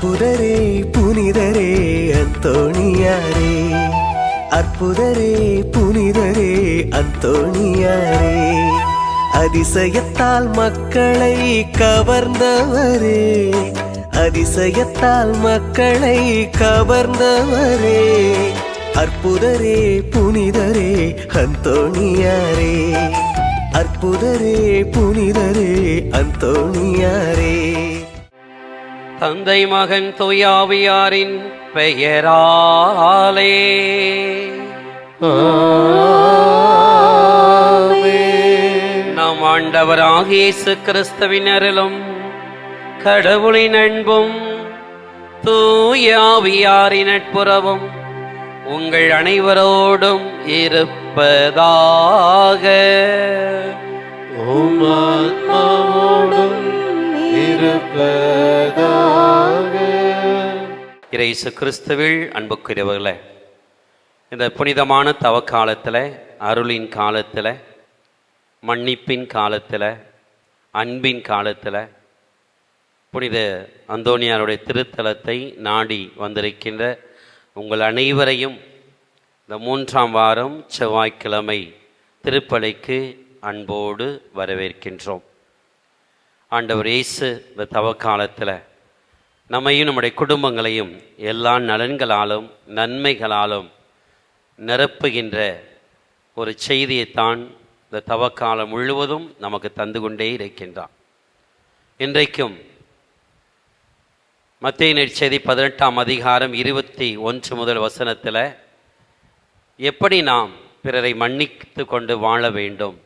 அற்புதரே புனிதரே அந்தோணியாரே, அற்புதரே புனிதரே அந்தோணியாரே, அதிசயத்தால் மக்களை கவர்ந்தவரே, அதிசயத்தால் மக்களை கவர்ந்தவரே, அற்புதரே புனிதரே அந்தோணியாரே, அற்புதரே புனிதரே அந்தோணியாரே. தந்தை மகன் தூயாவியாரின் பெயராலே நம் ஆண்டவராகிய இயேசு கிறிஸ்துவின் அருளும் கடவுளின் அன்பும் தூயாவியாரின் நட்புறவும் உங்கள் அனைவரோடும் இருப்பதாக. இயேசு கிறிஸ்துவில் அன்புக்குரியவர்களே, இந்த புனிதமான தவக்காலத்தில், அருளின் காலத்தில், மன்னிப்பின் காலத்தில், அன்பின் காலத்தில் புனித அந்தோணியாருடைய திருத்தலத்தை நாடி வந்திருக்கின்ற உங்கள் அனைவரையும் இந்த 3ஆம் வாரம் செவ்வாய்க்கிழமை திருப்பலிக்கு அன்போடு வரவேற்கின்றோம். ஆண்டவர் இயேசு இந்த தவக்காலத்தில் நம்மையும் நம்முடைய குடும்பங்களையும் எல்லா நலன்களாலும் நன்மைகளாலும் நிரப்புகின்ற ஒரு செய்தியைத்தான் இந்த தவக்காலம் முழுவதும் நமக்கு தந்து கொண்டே இருக்கின்றார். இன்றைக்கும் மத்தேயு நற்செய்தி 18ஆம் அதிகாரம் 21 முதல் வசனத்தில் எப்படி நாம் பிறரை மன்னித்து கொண்டு வாழ வேண்டும்,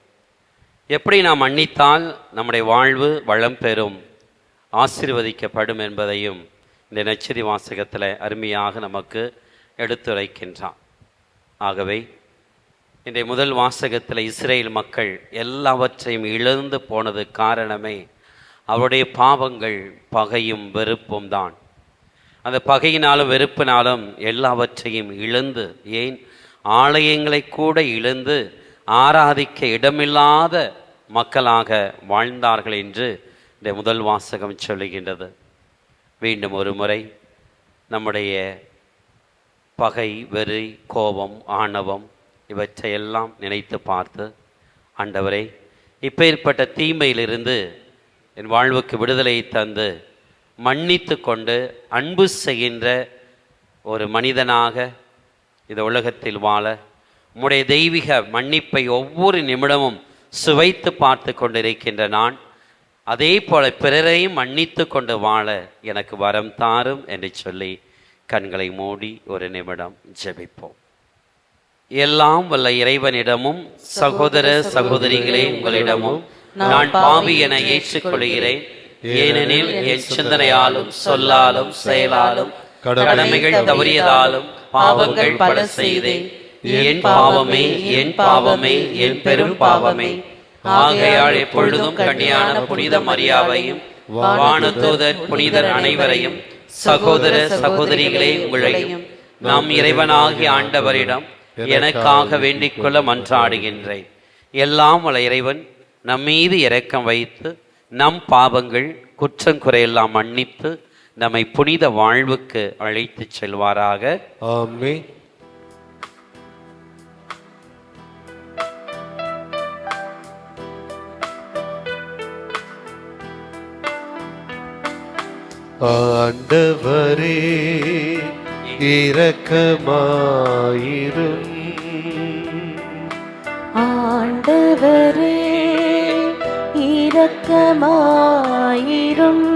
எப்படி நாம் மன்னித்தால் நம்முடைய வாழ்வு வளம் பெறும், ஆசீர்வதிக்கப்படும் என்பதையும் இந்த நற்செய்தி வாசகத்தில் அருமையாக நமக்கு எடுத்துரைக்கின்றான். ஆகவே இன்றைய முதல் வாசகத்தில் இஸ்ரேல் மக்கள் எல்லாவற்றையும் இழந்து போனது காரணமே அவருடைய பாவங்கள், பகையும் வெறுப்பும் தான். அந்த பகையினாலும் வெறுப்பினாலும் எல்லாவற்றையும் இழந்து, ஏன் ஆலயங்களை கூட இழந்து ஆராதிக்க இடமில்லாத மக்களாக வாழ்ந்தார்கள் என்று இந்த முதல் வாசகம் சொல்லுகின்றது. மீண்டும் ஒரு முறை நம்முடைய பகை, வெறி, கோபம், ஆணவம் இவற்றையெல்லாம் நினைத்து பார்த்து, ஆண்டவரே இப்பேற்பட்ட தீமையிலிருந்து என் வாழ்வுக்கு விடுதலை தந்து மன்னித்து கொண்டு அன்பு செய்கின்ற ஒரு மனிதனாக இந்த உலகத்தில் வாழ, உம்முடைய தெய்வீக மன்னிப்பை ஒவ்வொரு நிமிடமும் சுவைத்து பார்த்து கொண்டிருக்கின்ற நான், அதே போல பிறரையும் மன்னித்து கொண்டு வாழ எனக்கு வரம் தாரும் என்று சொல்லி கண்களை மூடி ஒரு நிமிடம் ஜெபிப்போம். எல்லாம் வல்ல இறைவனிடமும் சகோதர சகோதரிகளே உங்களிடமும் நான் பாவி என ஏற்றுக்கொள்கிறேன். ஏனெனில் என் சிந்தனையாலும் சொல்லாலும் செயலாலும் கடமைகள் தவறியதாலும் பாவங்கள் பல செய்தேன். என் பாவமே, என் பாவமே, என் பெரும் பாவமே. ஆகையால் எப்பொழுதும் கன்னியான புனித மரியாவையும் வானதூதர் புனிதர் அனைவரையும் சகோதர சகோதரிகளே உங்களையும் நாம் இறைவனாகிய ஆண்டவரிடம் எனக்காக வேண்டிக்கொள்ள மன்றாடுகின்றேன். எல்லாம் வல்ல இறைவன் நம்மீது இரக்கம் வைத்து நம் பாவங்கள் குற்றங்குறையெல்லாம் மன்னித்து நம்மை புனித வாழ்வுக்கு அழைத்து செல்வாராக. ஆமென். ஆண்டவரே இரக்கமாயிரும். ஆண்டவரே இரக்கமாயிரும்.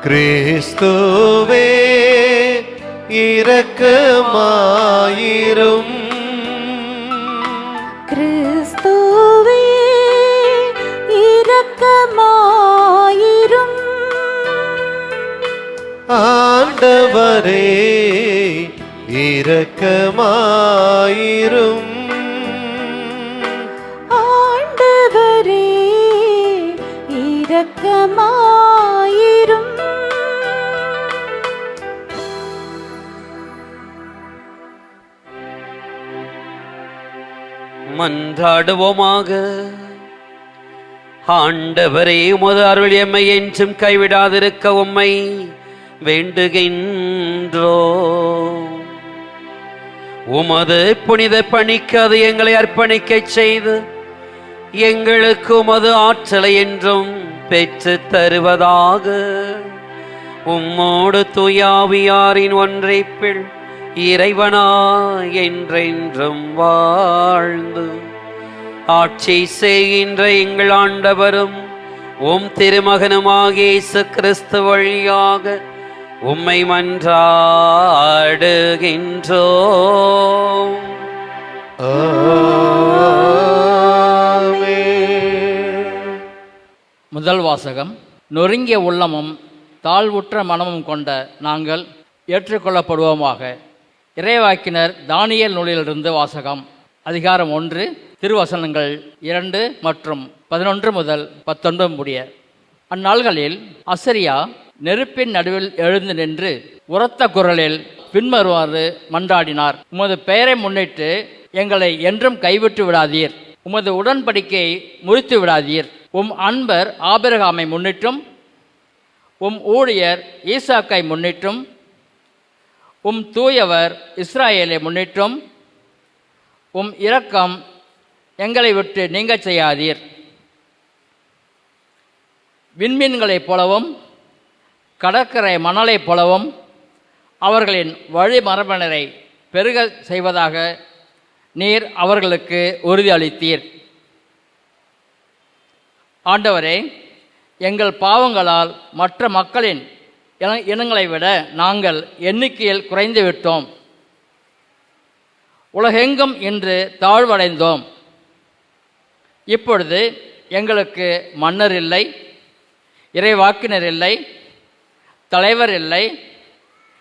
கிறிஸ்துவே இரக்கமாயிரும். கிறிஸ்துவே இரக்கமாயிரும். ஆண்டவரே இரக்கமாயிரும். ஆண்டவரே இரக்கமாயிரும். மன்றாடுவோமாக. ஆண்டவரே, உமது அருள் எம்மை என்றும் கைவிடாதிருக்க உம்மை வேண்டுகின்றோ. உமது புனித பணிக்கு அது எங்களை அர்ப்பணிக்கச் செய்து எங்களுக்கு உமது ஆற்றலை என்றும் பெற்று தருவதாக. உம்மோடு தூயாவியாரின் ஒன்றைப்பில் இறைவனா என்றென்றும் வாழ்ந்து ஆட்சி செய்கின்ற எங்கள் ஆண்டவரும் உம் திருமகனுமாகிய இயேசு கிறிஸ்து வழியாக உம்மை மன்றாடுகின்றோம். முதல் வாசகம். நொறுங்கிய உள்ளமும் தாழ்வுற்ற மனமும் கொண்ட நாங்கள் ஏற்றுக்கொள்ளப்படுவோமாக. இறைவாக்கினர் தானியேல் நூலிலிருந்து வாசகம். அதிகாரம் 1, திருவசனங்கள் 2 மற்றும் 11 முதல் 19 முடிய. அந்நாள்களில் அசரியா நெருப்பின் நடுவில் எழுந்து நின்று உரத்த குரலில் பின்வருமாறு மன்றாடினார். உமது பெயரை முன்னிட்டு எங்களை என்றும் கைவிட்டு விடாதீர். உமது உடன்படிக்கையை முறித்து விடாதீர். உம் அன்பர் ஆபிரகாமை முன்னிட்டும் உம் ஊழியர் ஈசாக்கை முன்னிட்டும் உம் தூயவர் இஸ்ராயேலை முன்னிட்டும் உம் இரக்கம் எங்களை விட்டு நீங்கச் செய்யாதீர். விண்மீன்களைப் போலவும் கடற்கரை மணலைப் போலவும் அவர்களின் வழிமரபினரை பெருக செய்வதாக நீர் அவர்களுக்கு உறுதியளித்தீர். ஆண்டவரே, எங்கள் பாவங்களால் மற்ற மக்களின் இனங்களை விட நாங்கள் எண்ணிக்கையில் குறைந்து விட்டோம். உலகெங்கும் இன்று தாழ்வடைந்தோம். இப்பொழுது எங்களுக்கு மன்னர் இல்லை, இறைவாக்கினர் இல்லை, தலைவர் இல்லை,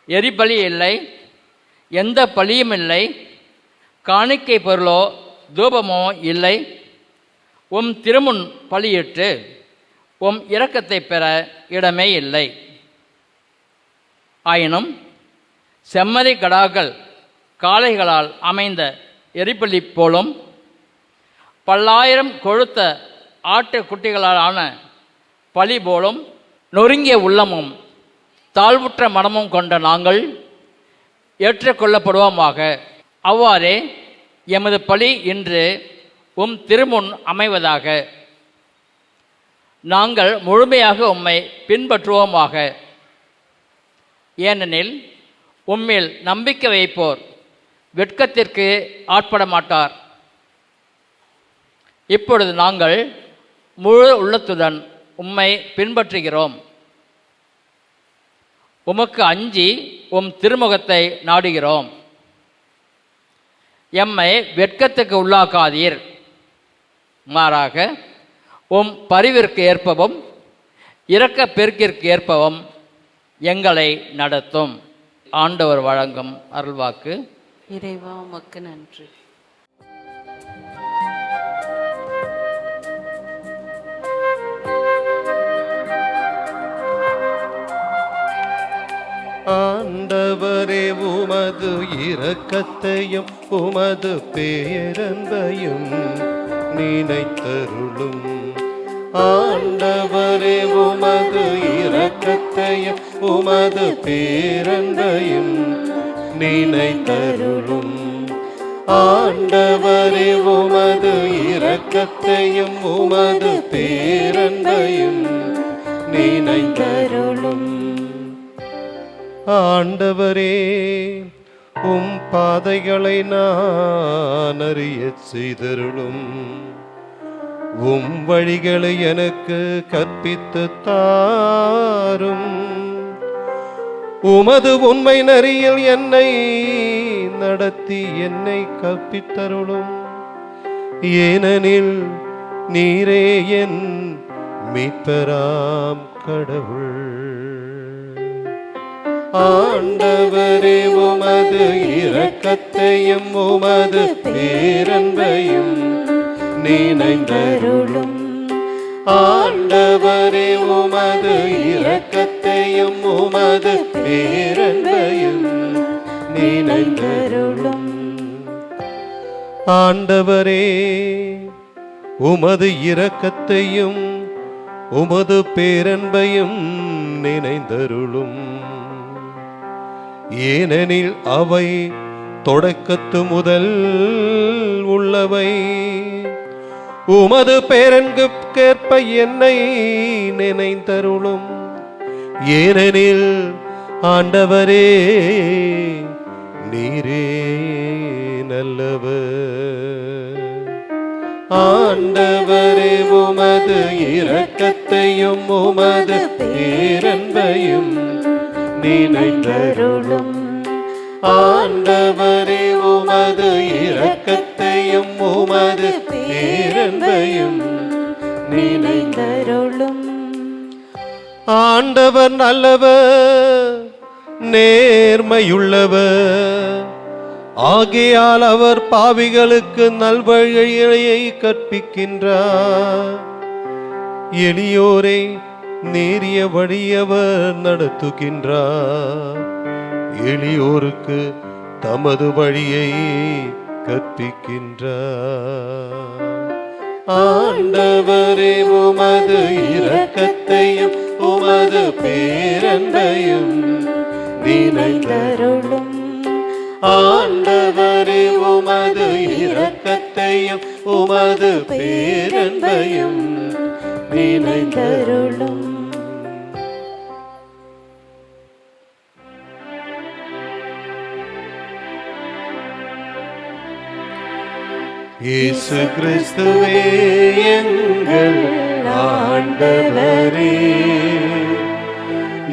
எரிபலி இல்லை, எந்த பலியும் இல்லை, காணிக்கை பொருளோ தூபமோ இல்லை. உம் திருமுன் பலியிட்டு உம் இரக்கத்தை பெற இடமே இல்லை. ஆயினும் செம்மறி கடாக்கள் காளைகளால் அமைந்த எரிபலி போலும் பல்லாயிரம் கொழுத்த ஆட்டுக்குட்டிகளாலான பலி போலும் நொறுங்கிய உள்ளமும் தாழ்வுற்ற மனமும் கொண்ட நாங்கள் ஏற்றுக்கொள்ளப்படுவோமாக. அவ்வாறே எமது பலி இன்று உம் திருமுன் அமைவதாக. நாங்கள் முழுமையாக உம்மை பின்பற்றுவோமாக. ஏனெனில் உம்மில் நம்பிக்கை வைப்போர் வெட்கத்திற்கு ஆட்பட மாட்டார். இப்பொழுது நாங்கள் முழு உள்ளத்துடன் உம்மை பின்பற்றுகிறோம். உமக்கு அஞ்சி உம் திருமுகத்தை நாடுகிறோம். எம்மை வெட்கத்துக்கு உள்ளாக்காதீர். மாறாக உம் பரிவிற்கு ஏற்பவும் இரக்க பெருக்கிற்கு ஏற்பவும் எங்களை நடத்தும். ஆண்டவர் வழங்கும் அருள்வாக்கு. இறைவா உமக்கு நன்றி. ஆண்டவரே, உமது இரக்கத்தையும் உமது பேரன்பையும் நினைத்தருளும். ஆண்டவரே, உமது இரக்கத்தையும் உமது பேரன்பையும் நினைத்தருளும். ஆண்டவரே, உமது இரக்கத்தையும் உமது பேரன்பையும் நினைத்தருளும். ஆண்டவரே, உம் பாதைகளை நான் அறியச் செய்தருளும். உம் வழிகளை எனக்கு கற்பித்து தாரும். உமது உண்மை நெறியில் என்னை நடத்தி என்னை கற்பித்தருளும். ஏனெனில் நீரே என் மீட்பராம் கடவுள். ஆண்டவரே, உமது இரக்கத்தையும் உமது பேரன்பையும் நினைந்தருளும். ஆண்டவரே, உமது இரக்கத்தையும் உமது பேரன்பையும் நினைந்தருளும். ஆண்டவரே, உமது இரக்கத்தையும் உமது பேரன்பையும் நினைந்தருளும். ஏனெனில் அவை தொடக்கத்து முதல் உள்ளவை. உமது பேரன்புக்கேற்ப என்னை நினைந்தருளும். ஏனெனில் ஆண்டவரே நீரே நல்லவர். ஆண்டவரே உமது இரக்கத்தையும் உமது பேரன்பையும் நினைந்தருளும். ஆண்டவரே உமது இரக்கத்தையும் உமது பேரன்பையும் நினைந்தருளும். ஆண்டவர் நல்லவர், நேர்மையுள்ளவர். ஆகையால் அவர் பாவிகளுக்கு நல்வழியை கற்பிக்கின்றார். எளியோரை நேரிய வழியவர் நடத்துகின்றார். எளியோருக்கு தமது வழியை கற்பிக்கின்றார். ஆண்டவரே உமது இரக்கத்தையும் உமது பேரன்பையும் நினைந்தருளும். ஆண்டவரே உமது இரக்கத்தையும் உமது பேரன்பையும் நினைந்தருளும். இயேசு கிறிஸ்துவே எங்கள் ஆண்டவரே,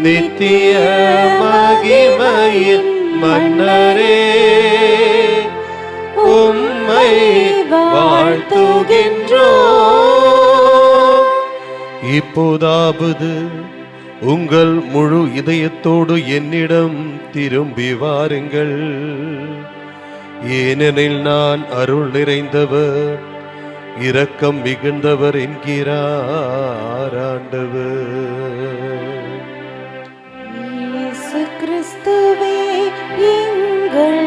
நித்திய மகிமையின் மன்னரே, உம்மை வாழ்த்துகின்றோம். இப்போதாவது உங்கள் முழு இதயத்தோடு என்னிடம் திரும்பி வாருங்கள். ஏனெனில் நான் அருள் நிறைந்தவர், இரக்கம் மிகுந்தவர் என்கிறார் ஆண்டவர். இயேசு கிறிஸ்துவே எங்கள்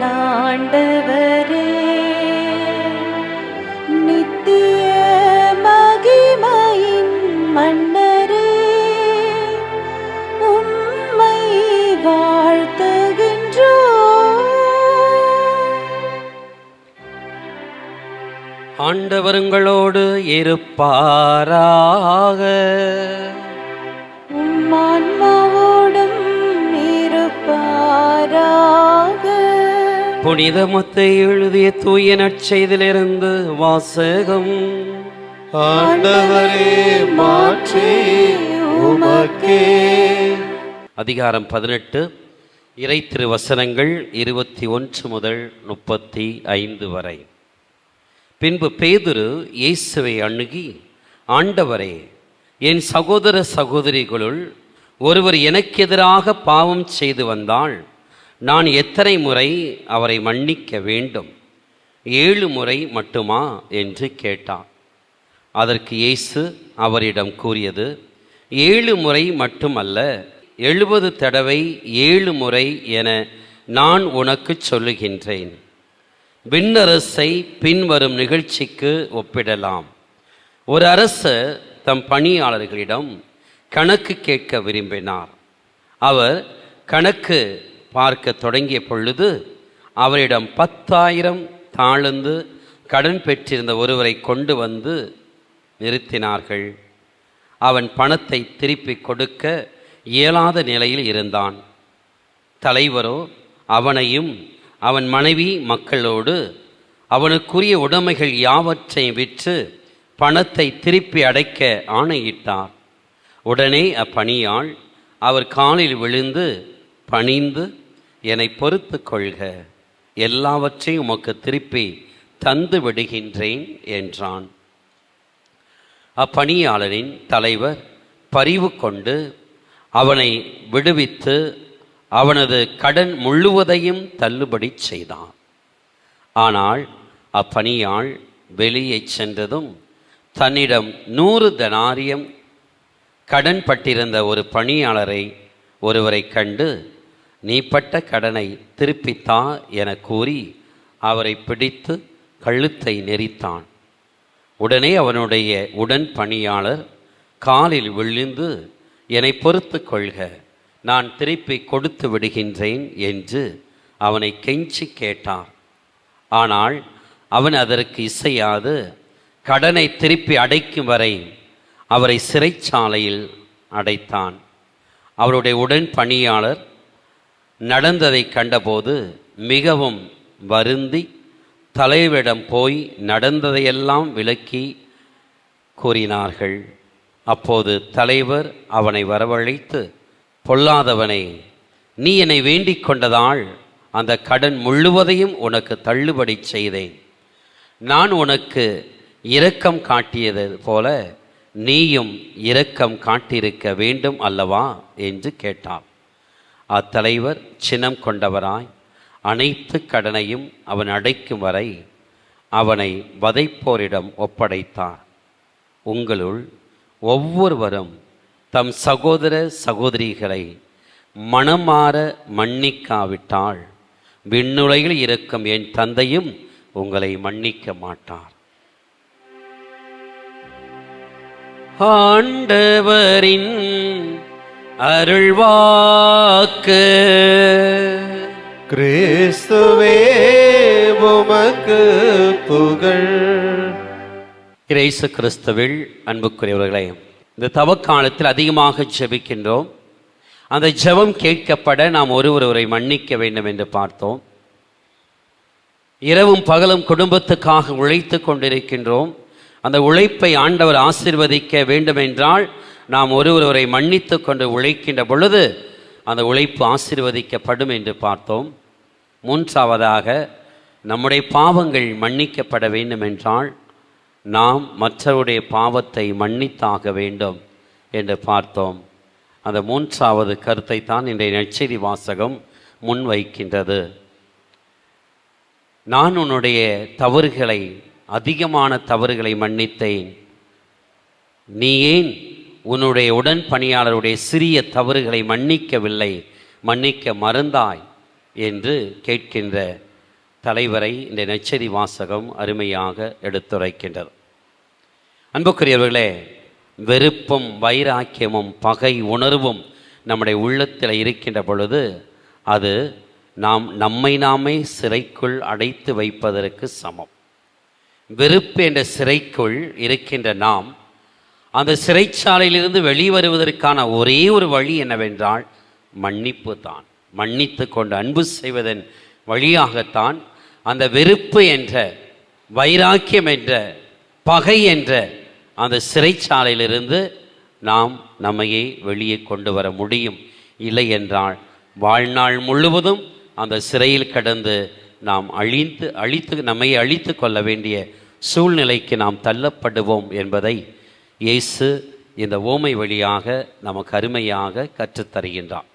ஆண்டவரே, நித்திய மகிமையின் மன்னரே, உம்மை வாழ்த்துகின்றோம். ஆண்டவர் உங்களோடு இருப்பாராக. உம் ஆன்மாவோடும் இருப்பாராக. புனித மத்தேயு எழுதிய தூய நற்செய்தியிலிருந்து வாசகம். ஆண்டவரே மாற்றி உமக்கே. அதிகாரம் 18, இறை திருவசனங்கள் 21 முதல் 35 வரை. பின்பு பேதுரு இயேசுவை அணுகி, ஆண்டவரே, என் சகோதர சகோதரிகளுள் ஒருவர் எனக்கு எதிராக பாவம் செய்து வந்தால் நான் எத்தனை முறை அவரை மன்னிக்க வேண்டும்? 7 முறை மட்டுமா என்று கேட்டார். அதற்கு இயேசு அவரிடம் கூறியது, 7 முறை மட்டுமல்ல, 70 தடவை 7 முறை என நான் உனக்கு சொல்லுகின்றேன். விண்ணரசை பின்வரும் நிகழ்ச்சிக்கு ஒப்பிடலாம். ஒரு அரசர் தம் பணியாளர்களிடம் கணக்கு கேட்க விரும்பினார். அவர் கணக்கு பார்க்க தொடங்கிய பொழுது அவரிடம் 10,000 தாளந்து கடன் பெற்றிருந்த ஒருவரை கொண்டு வந்து நிறுத்தினார்கள். அவன் பணத்தை திருப்பி கொடுக்க இயலாத நிலையில் இருந்தான். தலைவரோ அவனையும் அவன் மனைவி மக்களோடு அவனுக்குரிய உடைமைகள் யாவற்றையும் விற்று பணத்தை திருப்பி அடைக்க ஆணையிட்டார். உடனே அப்பணியாள் அவர் காலில் விழுந்து பணிந்து, என்னை பொறுத்து கொள்க, எல்லாவற்றையும் உமக்கு திருப்பி தந்து விடுகின்றேன் என்றான். அப்பணியாளரின் தலைவர் பரிவு கொண்டு அவனை விடுவித்து அவனது கடன் முழுவதையும் தள்ளுபடி செய்தான். ஆனால் அப்பணியாள் வெளியே சென்றதும் தன்னிடம் 100 தெனாரியம் கடன் பட்டிருந்த ஒரு பணியாளரை ஒருவரை கண்டு, நீ பட்ட கடனை திருப்பித்தா என கூறி அவரை பிடித்து கழுத்தை நெரித்தான். உடனே அவனுடைய உடன் பணியாளர் காலில் விழுந்து என்னை பொறுத்து கொள்க, நான் திருப்பி கொடுத்து விடுகின்றேன் என்று அவனை கெஞ்சி கேட்டார். ஆனால் அவன் அதற்கு இசையாது கடனை திருப்பி அடைக்கும் வரை அவரை சிறைச்சாலையில் அடைத்தான். அவருடைய உடன் பணியாளர் நடந்ததை கண்டபோது மிகவும் வருந்தி தலைவரிடம் போய் நடந்ததையெல்லாம் விளக்கி கூறினார்கள். அப்போது தலைவர் அவனை வரவழைத்து, பொல்லாதவனே, நீ என்னை வேண்டிக் கொண்டதால் அந்த கடன் முழுவதையும் உனக்கு தள்ளுபடி செய்தேன். நான் உனக்கு இரக்கம் காட்டியது போல நீயும் இரக்கம் காட்டியிருக்க வேண்டும் அல்லவா என்று கேட்டான். அத்தலைவர் சினம் கொண்டவராய் அனைத்து கடனையும் அவன் அடைக்கும் வரை அவனை வதைப்போரிடம் ஒப்படைத்தார். உங்களுள் ஒவ்வொருவரும் தம் சகோதர சகோதரிகளை மனமாற மன்னிக்காவிட்டால் விண்ணுலகில் இருக்கும் என் தந்தையும் உங்களை மன்னிக்க மாட்டார். ஆண்டவரின் அருள்வாக்கு. கிறிஸ்துவே உமக்கு புகழ். இயேசு கிறிஸ்துவில் அன்புக்குரியவர்களே, இந்த தவக்காலத்தில் அதிகமாக ஜெபிக்கின்றோம். அந்த ஜெபம் கேட்கப்பட நாம் ஒருவரை மன்னிக்க வேண்டும் என்று பார்த்தோம். இரவும் பகலும் குடும்பத்துக்காக உழைத்து கொண்டிருக்கின்றோம். அந்த உழைப்பை ஆண்டவர் ஆசீர்வதிக்க வேண்டும் என்றால் நாம் ஒருவரை மன்னித்து கொண்டு உழைக்கின்ற பொழுது அந்த உழைப்பு ஆசீர்வதிக்கப்படும் என்று பார்த்தோம். மூன்றாவதாக, நம்முடைய பாவங்கள் மன்னிக்கப்பட வேண்டும் என்றால் நாம் மற்றவருடைய பாவத்தை மன்னித்தாக வேண்டும் என்று பார்த்தோம். அந்த மூன்றாவது கருத்தை தான் இன்றைய நற்செய்தி வாசகம் முன்வைக்கின்றது. நான் உன்னுடைய தவறுகளை, அதிகமான தவறுகளை மன்னித்தேன், நீ ஏன் உன்னுடைய உடன் பணியாளருடைய சிறிய தவறுகளை மன்னிக்கவில்லை, மன்னிக்க மறந்தாய் என்று கேட்கின்ற தலைவரை இந்த நற்செய்தி வாசகம் அருமையாக எடுத்துரைக்கின்றது. அன்புக்குரியவர்களே, வெறுப்பும் வைராக்கியமும் பகை உணர்வும் நம்முடைய உள்ளத்தில் இருக்கின்ற பொழுது அது நம்மை நாமே சிறைக்குள் அடைத்து வைப்பதற்கு சமம். வெறுப்பு என்ற சிறைக்குள் இருக்கின்ற நாம் அந்த சிறைச்சாலையிலிருந்து வெளிவருவதற்கான ஒரே ஒரு வழி என்னவென்றால் மன்னிப்பு தான். மன்னித்து கொண்டு அன்பு செய்வதன் வழியாகத்தான் அந்த வெறுப்பு என்ற, வைராக்கியம் என்ற, பகை என்ற அந்த சிறைச்சாலையிலிருந்து நாம் நம்மையே வெளியே கொண்டு வர முடியும். இல்லை என்றால் வாழ்நாள் முழுவதும் அந்த சிறையில் கடந்து நாம் நம்மை அழித்து கொள்ள வேண்டிய சூழ்நிலைக்கு நாம் தள்ளப்படுவோம் என்பதை இயேசு இந்த ஓமை வழியாக நமக்கு அருமையாக கற்றுத்தருகின்றார்.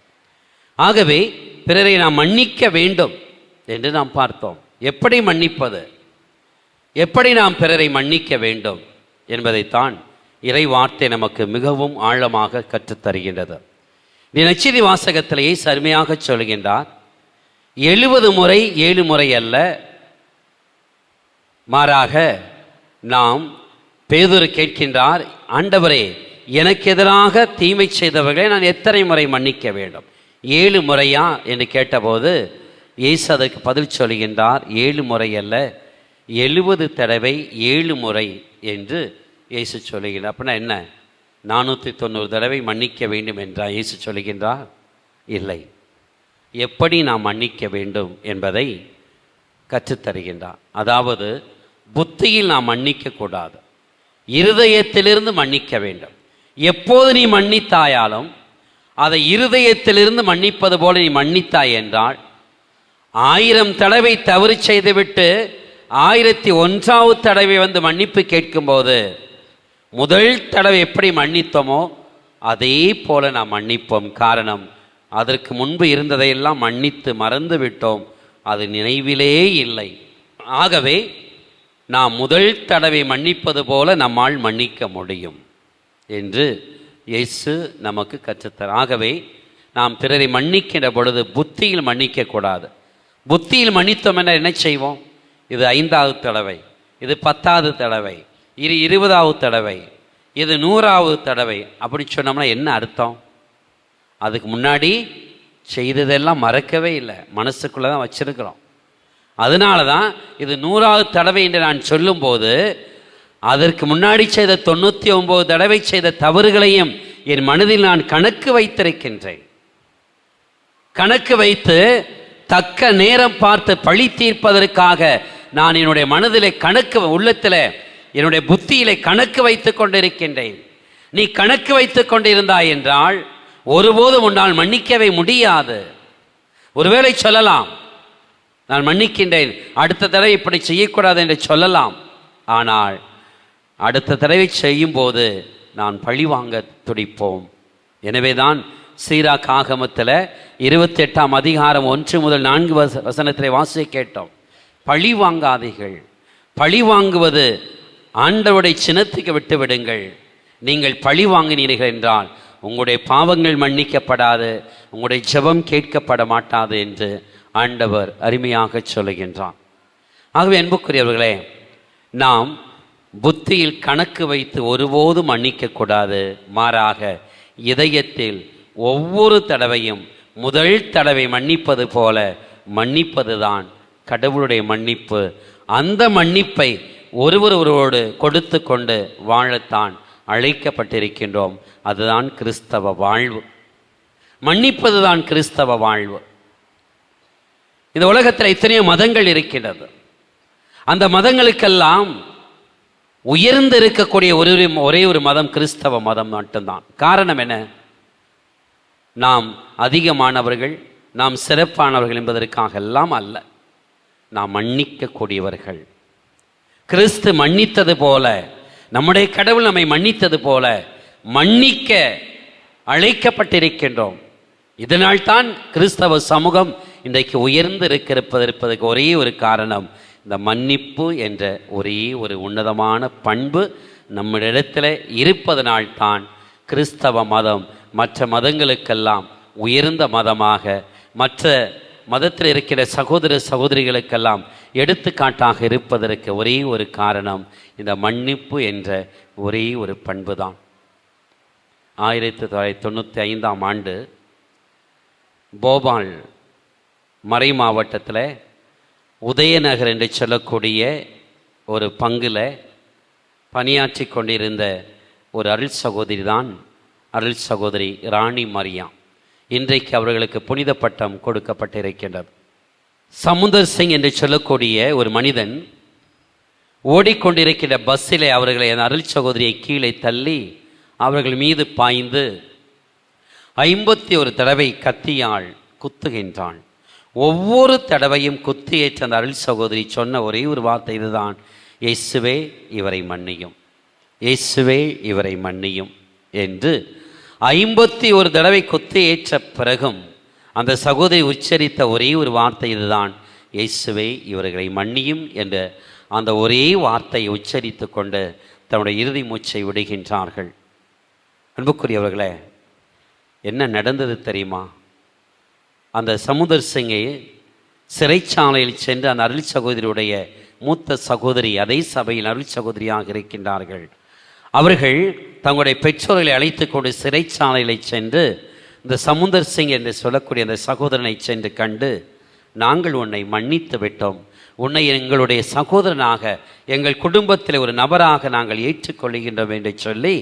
ஆகவே பிறரை நாம் மன்னிக்க வேண்டும் என்று நாம் பார்த்தோம். எப்படி மன்னிப்பது, எப்படி நாம் பிறரை மன்னிக்க வேண்டும் என்பதைத்தான் இறை வார்த்தை நமக்கு மிகவும் ஆழமாக கற்றுத்தருகின்றது. இந்த நற்செய்தி வாசகத்தில் இயேசு அருமையாக சொல்கின்றார், 70 முறை 7 முறை அல்ல, மாறாக நாம் பேதுரு கேட்கின்றார், ஆண்டவரே, எனக்கு எதிராக தீமை செய்தவர்களை நான் எத்தனை முறை மன்னிக்க வேண்டும்? 7 முறையா என்று கேட்டபோது இயேசு அதற்கு பதில் சொல்கின்றார், 7 முறை அல்ல, 70 தடவை 7 முறை என்று இயேசு சொல்லுகிறார். அப்படின்னா என்ன, 490 தடவை மன்னிக்க வேண்டும் என்றால் இயேசு சொல்லுகின்றார்? இல்லை, எப்படி நாம் மன்னிக்க வேண்டும் என்பதை கற்றுத்தருகின்றார். அதாவது புத்தியில் நாம் மன்னிக்கக்கூடாது, இருதயத்திலிருந்து மன்னிக்க வேண்டும். எப்போது நீ மன்னித்தாயாலும் அதை இருதயத்திலிருந்து மன்னிப்பது போல நீ மன்னித்தாய் என்றால் 1000 தடவை தவறு செய்துவிட்டு 1001வது தடவை வந்து மன்னிப்பு கேட்கும்போது முதல் தடவை எப்படி மன்னித்தோமோ அதே போல நாம் மன்னிப்போம். காரணம், அதற்கு முன்பு இருந்ததையெல்லாம் மன்னித்து மறந்து விட்டோம், அது நினைவிலே இல்லை. ஆகவே நாம் முதல் தடவை மன்னிப்பது போல நம்மால் மன்னிக்க முடியும் என்று இயேசு நமக்கு கற்றுத்தர. ஆகவே நாம் பிறரை மன்னிக்கின்ற பொழுது புத்தியில் மன்னிக்கக்கூடாது. புத்தியில் மன்னித்தோம் என என்ன செய்வோம்? இது 5வது தடவை, இது 10வது தடவை, இது 20வது தடவை இது 100வது தடவை அப்படி சொன்னோம்னா என்ன அர்த்தம்? அதுக்கு முன்னாடி செய்ததெல்லாம் மறக்கவே இல்லை, மனசுக்குள்ளே தான் வச்சிருக்கிறோம். அதனால தான் இது 100வது தடவை என்று நான் சொல்லும்போது அதற்கு முன்னாடி செய்த 99 தடவை செய்த தவறுகளையும் என் மனதில் நான் கணக்கு வைத்திருக்கின்றேன். கணக்கு வைத்து தக்க நேரம் பார்த்து பழி தீர்ப்பதற்காக நான் என்னுடைய மனதிலே கணக்கு, உள்ளத்தில் என்னுடைய புத்தியிலே கணக்கு வைத்து கொண்டிருக்கின்றேன். நீ கணக்கு வைத்து கொண்டிருந்தாய் என்றால் ஒருபோதும் உன்னால் மன்னிக்கவே முடியாது. ஒருவேளை சொல்லலாம், நான் மன்னிக்கின்றேன், அடுத்த தடவை இப்படி செய்யக்கூடாது என்று சொல்லலாம். ஆனால் அடுத்த தடவை செய்யும்போது நான் பழி வாங்க துடிப்போம். எனவே தான் சீராக் ஆகமத்தில் 28ஆம் அதிகாரம் 1 முதல் 4 வசனத்திலே வாசிக்க கேட்டோம். பழி வாங்காதீர்கள், பழி வாங்குவது ஆண்டவருடைய சினத்துக்கு விட்டு விடுங்கள். நீங்கள் பழி வாங்கினீர்கள் என்றால் உங்களுடைய பாவங்கள் மன்னிக்கப்படாது, உங்களுடைய ஜெபம் கேட்கப்பட மாட்டாது என்று ஆண்டவர் அருமையாக சொல்லுகின்றான். ஆகவே அன்புக்குரியவர்களே, நாம் புத்தியில் கணக்கு வைத்து ஒருபோதும் மன்னிக்கக்கூடாது. மாறாக இதயத்தில் ஒவ்வொரு தடவையும் முதல் தடவை மன்னிப்பது போல மன்னிப்பது தான் கடவுளுடைய மன்னிப்பு. அந்த மன்னிப்பை ஒருவரோடு கொடுத்து கொண்டு வாழத்தான் அழைக்கப்பட்டிருக்கின்றோம். அதுதான் கிறிஸ்தவ வாழ்வு. மன்னிப்பது தான் கிறிஸ்தவ வாழ்வு. இந்த உலகத்தில் எத்தனையோ மதங்கள் இருக்கின்றது. அந்த மதங்களுக்கெல்லாம் உயர்ந்து இருக்கக்கூடிய ஒரே ஒரு மதம் கிறிஸ்தவ மதம் மட்டும்தான். காரணம் என்ன? நாம் அதிகமானவர்கள், நாம் சிறப்பானவர்கள் என்பதற்காக எல்லாம் அல்ல, நாம் மன்னிக்கக்கூடியவர்கள். கிறிஸ்து மன்னித்தது போல, நம்முடைய கடவுள் நம்மை மன்னித்தது போல மன்னிக்க அழைக்கப்பட்டிருக்கின்றோம். இதனால் தான் கிறிஸ்தவ சமூகம் இன்றைக்கு உயர்ந்து இருப்பதற்கு ஒரே ஒரு காரணம், இந்த மன்னிப்பு என்ற ஒரே ஒரு உன்னதமான பண்பு நம்மிடத்தில் இருப்பதனால்தான் கிறிஸ்தவ மதம் மற்ற மதங்களுக்கெல்லாம் உயர்ந்த மதமாக, மற்ற மதத்தில் இருக்கிற சகோதர சகோதரிகளுக்கெல்லாம் எடுத்துக்காட்டாக இருப்பதற்கு ஒரே ஒரு காரணம் இந்த மன்னிப்பு என்ற ஒரே ஒரு பண்பு தான். 1995ஆம் ஆண்டு போபால் மறை மாவட்டத்தில் உதயநகர் என்று சொல்லக்கூடிய ஒரு பங்கில் பணியாற்றி கொண்டிருந்த ஒரு அருள் சகோதரி தான் அருள் சகோதரி ராணி மரியா. இன்றைக்கு அவர்களுக்கு புனித பட்டம் கொடுக்கப்பட்டிருக்கின்றது. சமுந்தர் சிங் என்று சொல்லக்கூடிய ஒரு மனிதன் ஓடிக்கொண்டிருக்கின்ற பஸ்ஸிலே அவர்களை அந்த அருள் சகோதரியை கீழே தள்ளி அவர்கள் மீது பாய்ந்து 51 தடவை கத்தியால் குத்துகின்றான். ஒவ்வொரு தடவையும் குத்தியேற்ற அந்த அருள் சகோதரி சொன்ன ஒரே ஒரு வார்த்தை இதுதான், இயேசுவே இவரை மன்னியும், இயேசுவே இவரை மன்னியும் என்று 51 தடவை குத்தியேற்ற பிறகும் அந்த சகோதரி உச்சரித்த ஒரே ஒரு வார்த்தை இதுதான், இயேசுவே இவர்களை மன்னியும் என்ற அந்த ஒரே வார்த்தையை உச்சரித்து கொண்டு தன்னுடைய இறுதி மூச்சை விடுகின்றார்கள். அன்புக்குரியவர்களே, என்ன நடந்தது தெரியுமா? அந்த சமுந்தர் சிங்கை சிறைச்சாலையில் சென்று அந்த அருள் சகோதரியுடைய மூத்த சகோதரி, அதே சபையில் அருள் சகோதரியாக இருக்கின்றார்கள். அவர்கள் தங்களுடைய பெற்றோர்களை அழைத்து கொண்டு சிறைச்சாலையில் சென்று இந்த சமுந்தர் சிங் என்று சொல்லக்கூடிய அந்த சகோதரனை சென்று கண்டு, நாங்கள் உன்னை மன்னித்து விட்டோம், உன்னை எங்களுடைய சகோதரனாக எங்கள் குடும்பத்தில் ஒரு நபராக நாங்கள் ஏற்றுக்கொள்கின்றோம் என்று சொல்லி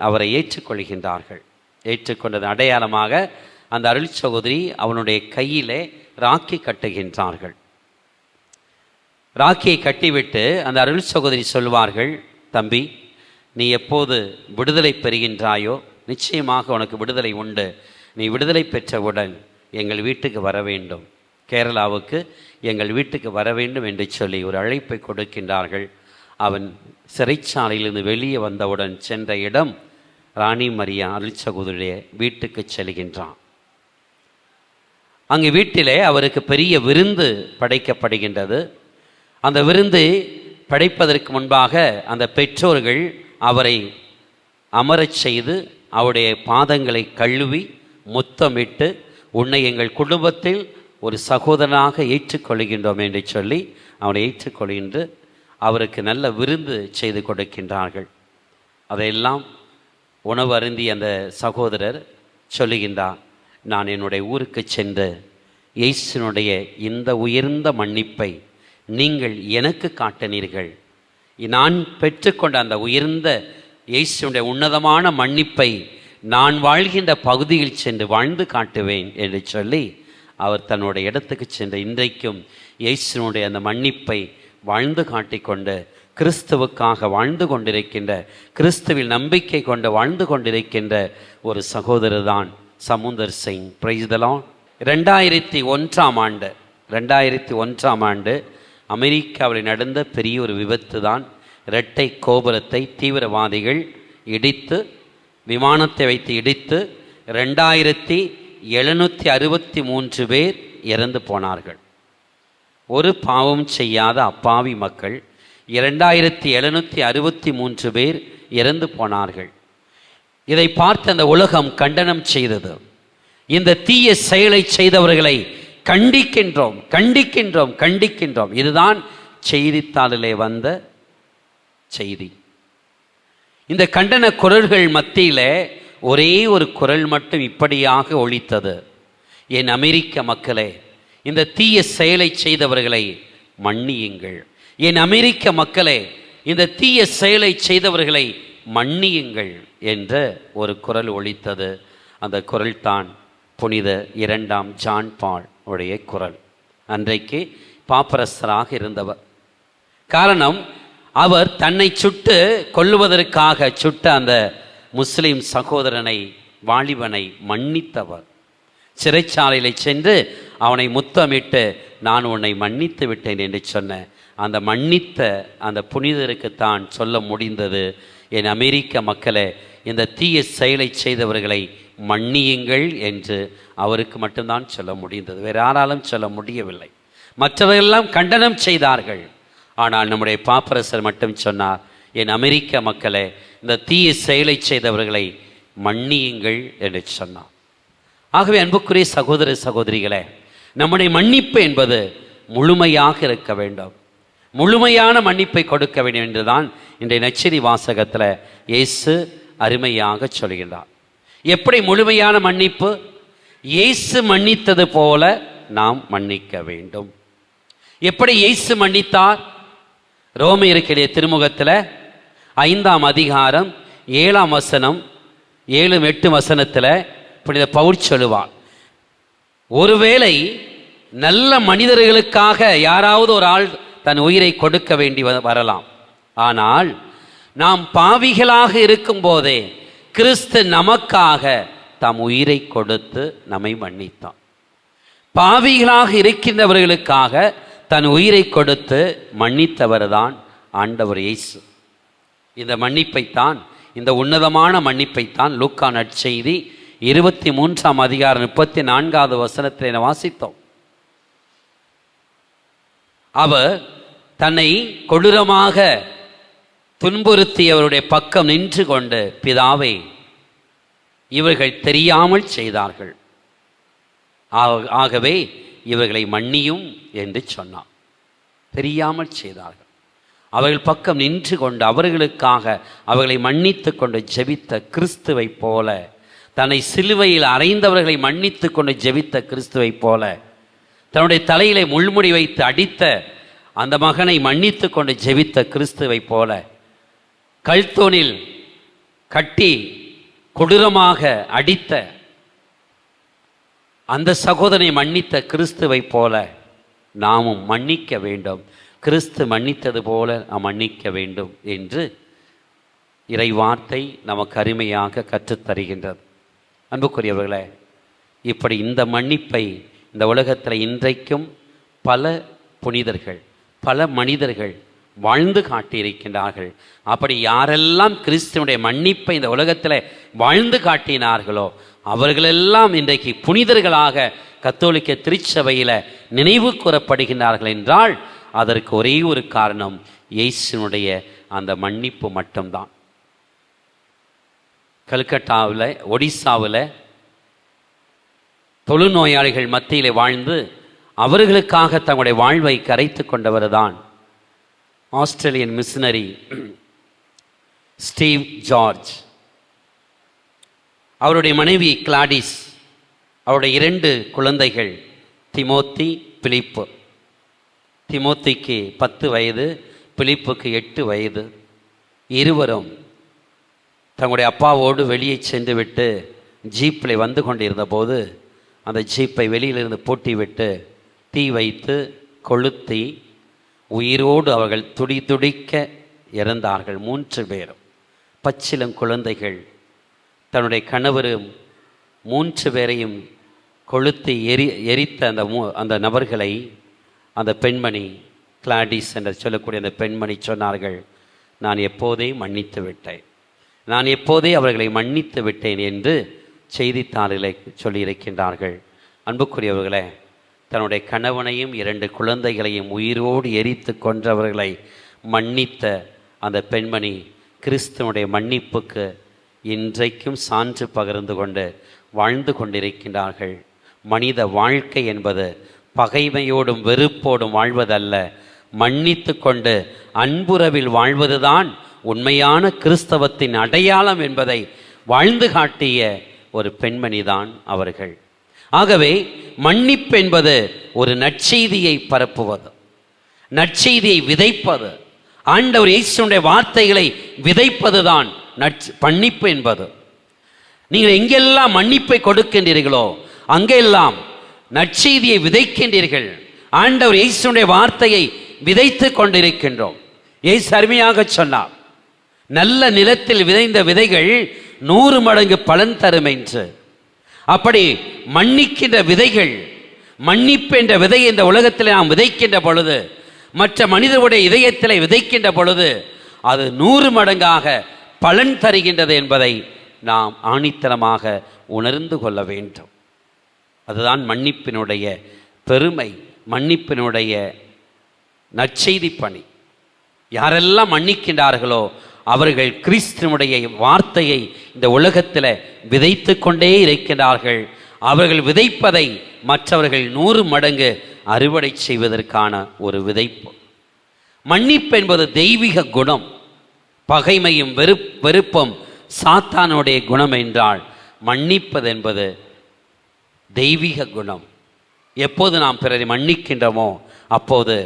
அவரை ஏற்றுக்கொள்கின்றார்கள். ஏற்றுக்கொண்டது அடையாளமாக அந்த அருள் சகோதரி அவனுடைய கையிலே ராக்கி கட்டுகின்றார்கள். ராக்கியை கட்டிவிட்டு அந்த அருள் சகோதரி சொல்வார்கள், தம்பி, நீ எப்போது விடுதலை பெறுகின்றாயோ நிச்சயமாக உனக்கு விடுதலை உண்டு. நீ விடுதலை பெற்றவுடன் எங்கள் வீட்டுக்கு வர வேண்டும், கேரளாவுக்கு எங்கள் வீட்டுக்கு வர வேண்டும் என்று சொல்லி ஒரு அழைப்பை கொடுக்கின்றார்கள். அவன் சிறைச்சாலையிலிருந்து வெளியே வந்தவுடன் சென்ற இடம் ராணி மரியா அருள் சகோதரியுடைய வீட்டுக்கு செல்கின்றான். அங்கு வீட்டிலே அவருக்கு பெரிய விருந்து படைக்கப்படுகின்றது. அந்த விருந்து படைப்பதற்கு முன்பாக அந்த பெற்றோர்கள் அவரை அமரச் செய்து அவருடைய பாதங்களை கழுவி முத்தமிட்டு, உன்னை எங்கள் குடும்பத்தில் ஒரு சகோதரனாக ஏற்றுக்கொள்கின்றோம் என்று சொல்லி அவனை ஏற்றுக்கொள்கின்ற அவருக்கு நல்ல விருந்து செய்து கொடுக்கின்றார்கள். அதையெல்லாம் உணவு அருந்தி அந்த சகோதரர் சொல்லுகின்றார், நான் என்னுடைய ஊருக்கு சென்று இயேசுனுடைய இந்த உயர்ந்த மன்னிப்பை நீங்கள் எனக்கு காட்டினீர்கள். நான் பெற்றுக்கொண்ட அந்த உயர்ந்த இயேசுனுடைய உன்னதமான மன்னிப்பை நான் வாழ்கின்ற பகுதியில் சென்று வாழ்ந்து காட்டுவேன் என்று சொல்லி அவர் தன்னுடைய இடத்துக்கு சென்று இன்றைக்கும் இயேசுனுடைய அந்த மன்னிப்பை வாழ்ந்து காட்டிக்கொண்டு கிறிஸ்துவுக்காக வாழ்ந்து கொண்டிருக்கின்ற, கிறிஸ்துவில் நம்பிக்கை கொண்டு வாழ்ந்து கொண்டிருக்கின்ற ஒரு சகோதரர் தான் Samundar Singh. Praise the lord. 2001ஆம் ஆண்டு அமெரிக்காவில் நடந்த பெரிய ஒரு விபத்து தான் இரட்டை கோபுரத்தை தீவிரவாதிகள் இடித்து, விமானத்தை வைத்து இடித்து 2763 பேர் இறந்து போனார்கள். ஒரு பாவம் செய்யாத அப்பாவி மக்கள் 2763 பேர் இறந்து போனார்கள். இதை பார்த்து அந்த உலகம் கண்டனம் செய்தது. இந்த தீய செயலை செய்தவர்களை கண்டிக்கின்றோம், கண்டிக்கின்றோம், கண்டிக்கின்றோம். இதுதான் செய்தித்தாளிலே வந்த செய்தி. இந்த கண்டன குரல்கள் மத்தியிலே ஒரே ஒரு குரல் மட்டும் இப்படியாக ஒலித்தது, என் அமெரிக்க மக்களே, இந்த தீய செயலை செய்தவர்களை மன்னியுங்கள். என் அமெரிக்க மக்களே, இந்த தீய செயலை செய்தவர்களை மன்னியுங்கள் என்ற ஒரு குரல் ஒலித்தது. அந்த குரல் தான் புனித 2ஆம் ஜான் பால் உடைய குரல். அன்றைக்கு பாப்பரசராக இருந்தவர். காரணம், அவர் தன்னை சுட்டு கொல்லுவதற்காக சுட்ட அந்த முஸ்லிம் சகோதரனை, வாலிபனை மன்னித்தவர். சிறைச்சாலையில் சென்று அவனை முத்தமிட்டு நான் உன்னை மன்னித்து விட்டேன் என்று சொன்ன அந்த மன்னித்த அந்த புனிதருக்குத்தான் சொல்ல முடிந்தது, என் அமெரிக்க மக்களே, இந்த தீய செயலை செய்தவர்களை மன்னியுங்கள் என்று அவருக்கு மட்டும்தான் சொல்ல முடிந்தது. வேறு யாராலும் சொல்ல முடியவில்லை. மற்றவர்களெல்லாம் கண்டனம் செய்தார்கள். ஆனால் நம்முடைய பாப்பரசர் மட்டும் சொன்னார், என் அமெரிக்க மக்களே, இந்த தீய செயலை செய்தவர்களை மன்னியுங்கள் என்று சொன்னார். ஆகவே அன்புக்குரிய சகோதர சகோதரிகளே, நம்முடைய மன்னிப்பு என்பது முழுமையாக இருக்க வேண்டும். முழுமையான மன்னிப்பை கொடுக்க வேண்டும் என்றுதான் இன்றைய நற்செய்தி வாசகத்தில் இயேசு அருமையாக சொல்கிறார். எப்படி முழுமையான மன்னிப்பு? இயேசு மன்னித்தது போல நாம் மன்னிக்க வேண்டும். எப்படி இயேசு மன்னித்தார்? ரோமையருக்கு எழுதிய திருமுகத்தில் 5ஆம் அதிகாரம் 7ஆம் வசனம் 7-8 வசனத்தில் புனித பவுல் சொல்லுவார், ஒருவேளை நல்ல மனிதர்களுக்காக யாராவது ஒரு ஆள் தன் உயிரை கொடுக்க வேண்டி வரலாம். ஆனால் நாம் பாவிகளாக இருக்கும் போதே கிறிஸ்து நமக்காக தம் உயிரை கொடுத்து நம்மை மன்னித்தார். பாவிகளாக இருக்கின்றவர்களுக்காக தன் உயிரை கொடுத்து மன்னித்தவர் தான் ஆண்டவர் இயேசு. இந்த மன்னிப்பைத்தான், இந்த உன்னதமான மன்னிப்பைத்தான் லூக்கா நற்செய்தி 23ஆம் அதிகாரம் 34வது வசனத்தில் வாசித்தோம். அவர் தன்னை கொடூரமாக துன்புறுத்தியவருடைய பக்கம் நின்று கொண்டு, பிதாவே, இவர்கள் தெரியாமல் செய்தார்கள், ஆகவே இவர்களை மன்னியும் என்று சொன்னார். தெரியாமல் செய்தார்கள். அவர்கள் பக்கம் நின்று கொண்டு அவர்களுக்காக அவர்களை மன்னித்து கொண்டு ஜெபித்த கிறிஸ்துவை போல, தன்னை சிலுவையில் அறைந்தவர்களை மன்னித்து கொண்டு ஜெபித்த கிறிஸ்துவை போல, தன்னுடைய தலையிலே முள்முடி வைத்து அடித்த அந்த மகனை மன்னித்து கொண்டு ஜெபித்த கிறிஸ்துவை போல, கல்தோனில் கட்டி கொடூரமாக அடித்த அந்த சகோதரனை மன்னித்த கிறிஸ்துவை போல நாமும் மன்னிக்க வேண்டும். கிறிஸ்து மன்னித்தது போல நாம் மன்னிக்க வேண்டும் என்று இறைவார்த்தை நமக்கு அருமையாக கற்றுத்தருகின்றது. அன்புக்குரியவர்களே, இப்படி இந்த மன்னிப்பை இந்த உலகத்தில் இன்றைக்கும் பல புனிதர்கள், பல மனிதர்கள் வாழ்ந்து காட்டியிருக்கின்றார்கள். அப்படி யாரெல்லாம் கிறிஸ்துவனுடைய மன்னிப்பை இந்த உலகத்தில் வாழ்ந்து காட்டினார்களோ அவர்களெல்லாம் இன்றைக்கு புனிதர்களாக கத்தோலிக்க திருச்சபையில் நினைவு கூறப்படுகின்றார்கள் என்றால் அதற்கு ஒரே ஒரு காரணம், இயேசுனுடைய அந்த மன்னிப்பு மட்டும்தான். கல்கட்டாவில், ஒடிசாவில் தொழுநோயாளிகள் மத்தியில் வாழ்ந்து அவர்களுக்காக தங்களுடைய வாழ்வை கரைத்து கொண்டவர் தான் ஆஸ்திரேலியன் மிஷனரி ஸ்டீவ் ஜார்ஜ், அவருடைய மனைவி கிளாடிஸ், அவருடைய 2 குழந்தைகள் திமோத்தி, பிலிப்பு. திமோத்திக்கு 10 வயது, பிலிப்புக்கு 8 வயது. இருவரும் தங்களுடைய அப்பாவோடு வெளியே சென்று விட்டு ஜீப்பில் வந்து கொண்டிருந்த போது அந்த ஜீப்பை வெளியிலிருந்து பூட்டி விட்டு தீ வைத்து கொளுத்தி உயிரோடு அவர்கள் துடிக்க இறந்தார்கள். 3 பேரும் பச்சிலம் குழந்தைகள். தன்னுடைய கணவரும் 3 பேரையும் கொளுத்தி எரித்த அந்த நபர்களை அந்த பெண்மணி கிளாடிஸ் என்று சொல்லக்கூடிய அந்த பெண்மணி சொன்னார்கள், நான் எப்போதே மன்னித்து விட்டேன், நான் எப்போதே அவர்களை மன்னித்து விட்டேன் என்று செய்தித்தாளில் சொல்லியிருக்கின்றார்கள். அன்புக்குரியவர்களே, தன்னுடைய கணவனையும் 2 குழந்தைகளையும் உயிரோடு எரித்து கொன்றவர்களை மன்னித்த அந்த பெண்மணி கிறிஸ்துவனுடைய மன்னிப்புக்கு இன்றைக்கும் சான்று பகிர்ந்து கொண்டு வாழ்ந்து கொண்டிருக்கின்றார்கள். மனித வாழ்க்கை என்பது பகைமையோடும் வெறுப்போடும் வாழ்வதல்ல, மன்னித்து கொண்டு அன்புறவில் வாழ்வதுதான் உண்மையான கிறிஸ்தவத்தின் அடையாளம் என்பதை வாழ்ந்து காட்டிய ஒரு பெண்மணிதான் அவர்கள். ஆகவே மன்னிப்பு என்பது ஒரு நற்செய்தியை பரப்புவது, நற்செய்தியை விதைப்பது, ஆண்டவர் இயேசுவினுடைய வார்த்தைகளை விதைப்பதுதான் மன்னிப்பு என்பது. நீங்கள் எங்கெல்லாம் மன்னிப்பை கொடுக்கின்றீர்களோ அங்கெல்லாம் நற்செய்தியை விதைக்கின்றீர்கள். ஆண்டவர் இயேசுவினுடைய வார்த்தையை விதைத்து கொண்டிருக்கின்றோம். இயேசு அருமையாக சொன்னார், நல்ல நிலத்தில் விதைந்த விதைகள் 100 மடங்கு பலன் தரும் என்று. அப்படி மன்னிக்கின்ற விதைகள், மன்னிப்பு என்ற விதை இந்த உலகத்தில் நாம் விதைக்கின்ற பொழுது, மற்ற மனிதனுடைய இதயத்தில் விதைக்கின்ற பொழுது அது 100 மடங்காக பலன் தருகின்றது என்பதை நாம் ஆணித்தனமாக உணர்ந்து கொள்ள வேண்டும். அதுதான் மன்னிப்பினுடைய பெருமை, மன்னிப்பினுடைய நற்செய்தி பணி. யாரெல்லாம் மன்னிக்கின்றார்களோ அவர்கள் கிறிஸ்துவனுடைய வார்த்தையை இந்த உலகத்தில் விதைத்து கொண்டே இருக்கின்றார்கள். அவர்கள் விதைப்பதை மற்றவர்கள் 100 மடங்கு அறுவடை செய்வதற்கான ஒரு விதைப்பு. மன்னிப்பு என்பது தெய்வீக குணம். பகைமையும் வெறுப்பும் சாத்தானுடைய குணம் என்றால், மன்னிப்பது என்பது தெய்வீக குணம். எப்போது நாம் பிறரை மன்னிக்கின்றோமோ அப்போது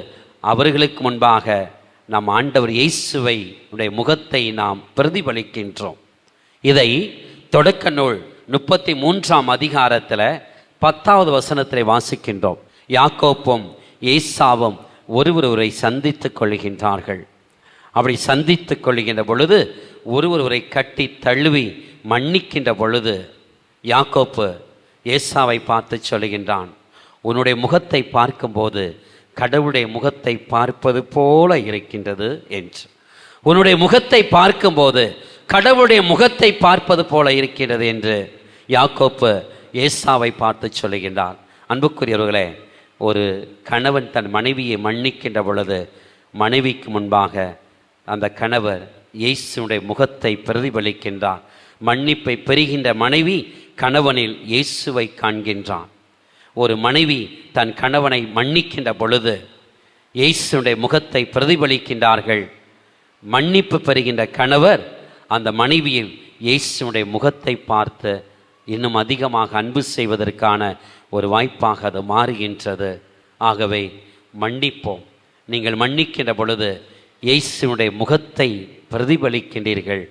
அவர்களுக்கு முன்பாக நம் ஆண்டவர் இயேசுவை உடைய முகத்தை நாம் பிரதிபலிக்கின்றோம். இதை தொடக்க நூல் 33ஆம் அதிகாரத்தில் 10வது வசனத்தில் வாசிக்கின்றோம். யாக்கோப்பும் ஏசாவும் ஒருவரை சந்தித்துக் கொள்கின்றார்கள். அப்படி சந்தித்துக் கொள்கின்ற பொழுது ஒருவரை கட்டி தழுவி மன்னிக்கின்ற பொழுது யாக்கோப்பு ஏசாவை பார்த்து சொல்லுகின்றான், உன்னுடைய முகத்தை பார்க்கும்போது கடவுளுடைய முகத்தை பார்ப்பது போல இருக்கின்றது என்று. உன்னுடைய முகத்தை பார்க்கும்போது கடவுளுடைய முகத்தை பார்ப்பது போல இருக்கின்றது என்று யாக்கோப்பு ஏசாவை பார்த்து சொல்லுகின்றார். அன்புக்குரியவர்களே, ஒரு கணவன் தன் மனைவியை மன்னிக்கின்ற பொழுது மனைவிக்கு முன்பாக அந்த கணவர் இயேசுடைய முகத்தை பிரதிபலிக்கின்றார். மன்னிப்பை பெறுகின்ற மனைவி கணவனில் இயேசுவை காண்கின்றான். ஒரு மனைவி தன் கணவனை மன்னிக்கின்ற பொழுது இயேசுடைய முகத்தை பிரதிபலிக்கின்றார்கள். மன்னிப்பு பெறுகின்ற கணவர் அந்த மனைவியில் இயேசுடைய முகத்தை பார்த்து இன்னும் அதிகமாக அன்பு செய்வதற்கான ஒரு வாய்ப்பாக அது மாறுகின்றது. ஆகவே மன்னிப்போம். நீங்கள் மன்னிக்கின்ற பொழுது இயேசுடைய முகத்தை பிரதிபலிக்கின்றீர்கள்.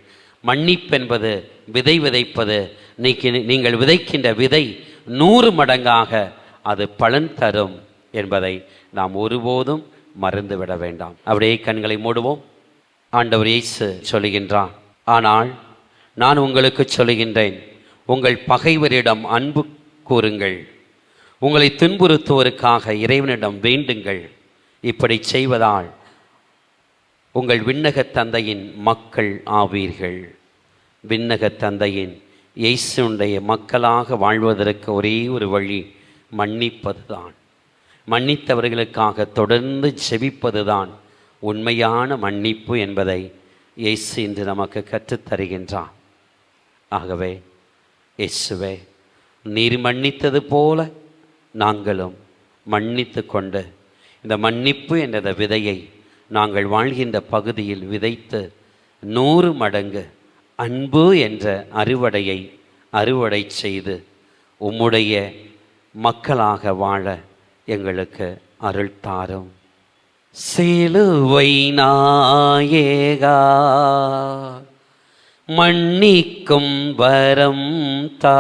மன்னிப்பு என்பது விதை விதைப்பது. நீங்கள் விதைக்கின்ற விதை 100 மடங்காக அது பலன் தரும் என்பதை நாம் ஒருபோதும் மறந்துவிட வேண்டாம். அப்படியே கண்களை மூடுவோம். ஆண்டவர் இயேசு சொல்லுகின்றார், ஆனால் நான் உங்களுக்கு சொல்லுகின்றேன், உங்கள் பகைவரிடம் அன்பு கூறுங்கள், உங்களை துன்புறுத்துவோருக்காக இறைவனிடம் வேண்டுங்கள். இப்படி செய்வதால் உங்கள் விண்ணக தந்தையின் மக்கள் ஆவீர்கள். விண்ணக தந்தையின் இயேசுடைய மக்களாக வாழ்வதற்கு ஒரே ஒரு வழி மன்னிப்பதுதான். மன்னித்தவர்களுக்காக தொடர்ந்து ஜெபிப்பதுதான் உண்மையான மன்னிப்பு என்பதை இயேசு இன்று நமக்கு கற்றுத்தருகின்றார். ஆகவே இயேசுவே, நீர் மன்னித்தது போல நாங்களும் மன்னித்து கொண்டு இந்த மன்னிப்பு என்ற விதையை நாங்கள் வாழ்கின்ற பகுதியில் விதைத்து 100 மடங்கு அன்பு என்ற அறுவடை செய்து உம்முடைய மக்களாக வாழ எங்களுக்கு அருள் தாரும். சிலுவை நாயகா மன்னிக்கும் வரம் தா,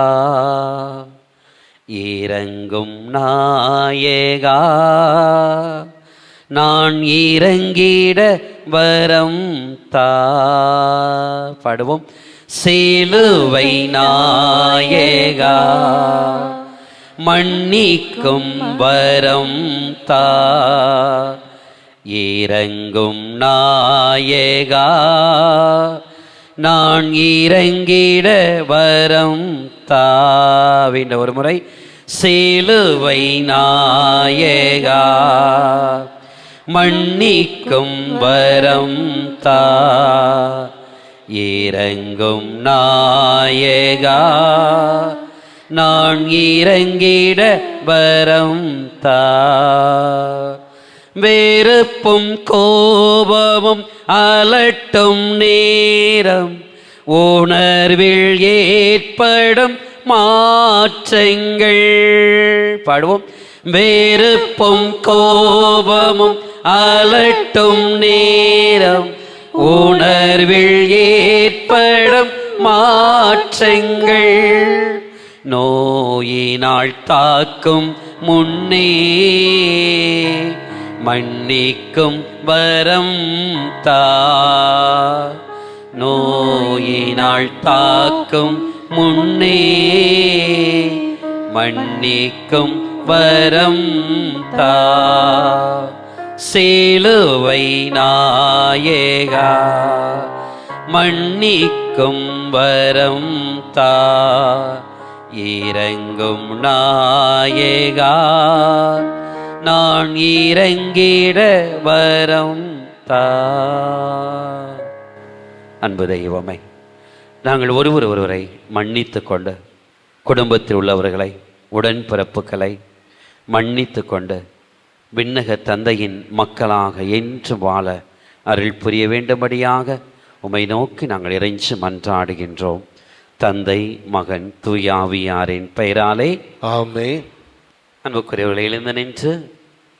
இறங்கும் நாயகா நான் இறங்கிட வரம் தா. பாடுவோம். சிலுவை நாயகா மன்னிக்கும் வரம் தா, இறங்கும் நாயகா நான் இறங்கிட வரம் தா. ஒரு முறை. சிலுவை நாயகா மன்னிக்கும் வரம் தா, இறங்கும் நாயகா நான் இறங்கிட வரம் தா. வெறுப்பும் கோபமும் அலட்டும் நேரம் உணர்வில் ஏற்படும் மாற்றங்கள். பாடுவோம். வெறுப்பும் கோபமும் அலட்டும் நேரம் உணர்வில் ஏற்படும் மாற்றங்கள் நோயினால் தாக்கும் முன்னே மன்னிக்கும் வரம் தா. நோயினால் தாக்கும் முன்னே மன்னிக்கும் வரம் தா. சிலுவை நாயகா மன்னிக்கும் வரம் தா, இறங்கும் நாயகா நான் இறங்கிட வரம் தா. அன்பு தெய்வமே, நாங்கள் ஒருவரை மன்னித்து கொண்டு குடும்பத்தில் உள்ளவர்களை உடன்பிறப்புகளை மன்னித்து கொண்டு விண்ணக தந்தையின் மக்களாக என்று வாழ அருள் புரிய வேண்டும்படியாக உம்மை நோக்கி நாங்கள் இறைஞ்சி மன்றாடுகின்றோம். தந்தை மகன் தூயாவியாரின் பெயராலே ஆமென். அன்புக்குரியவர்களை எழுந்து நின்று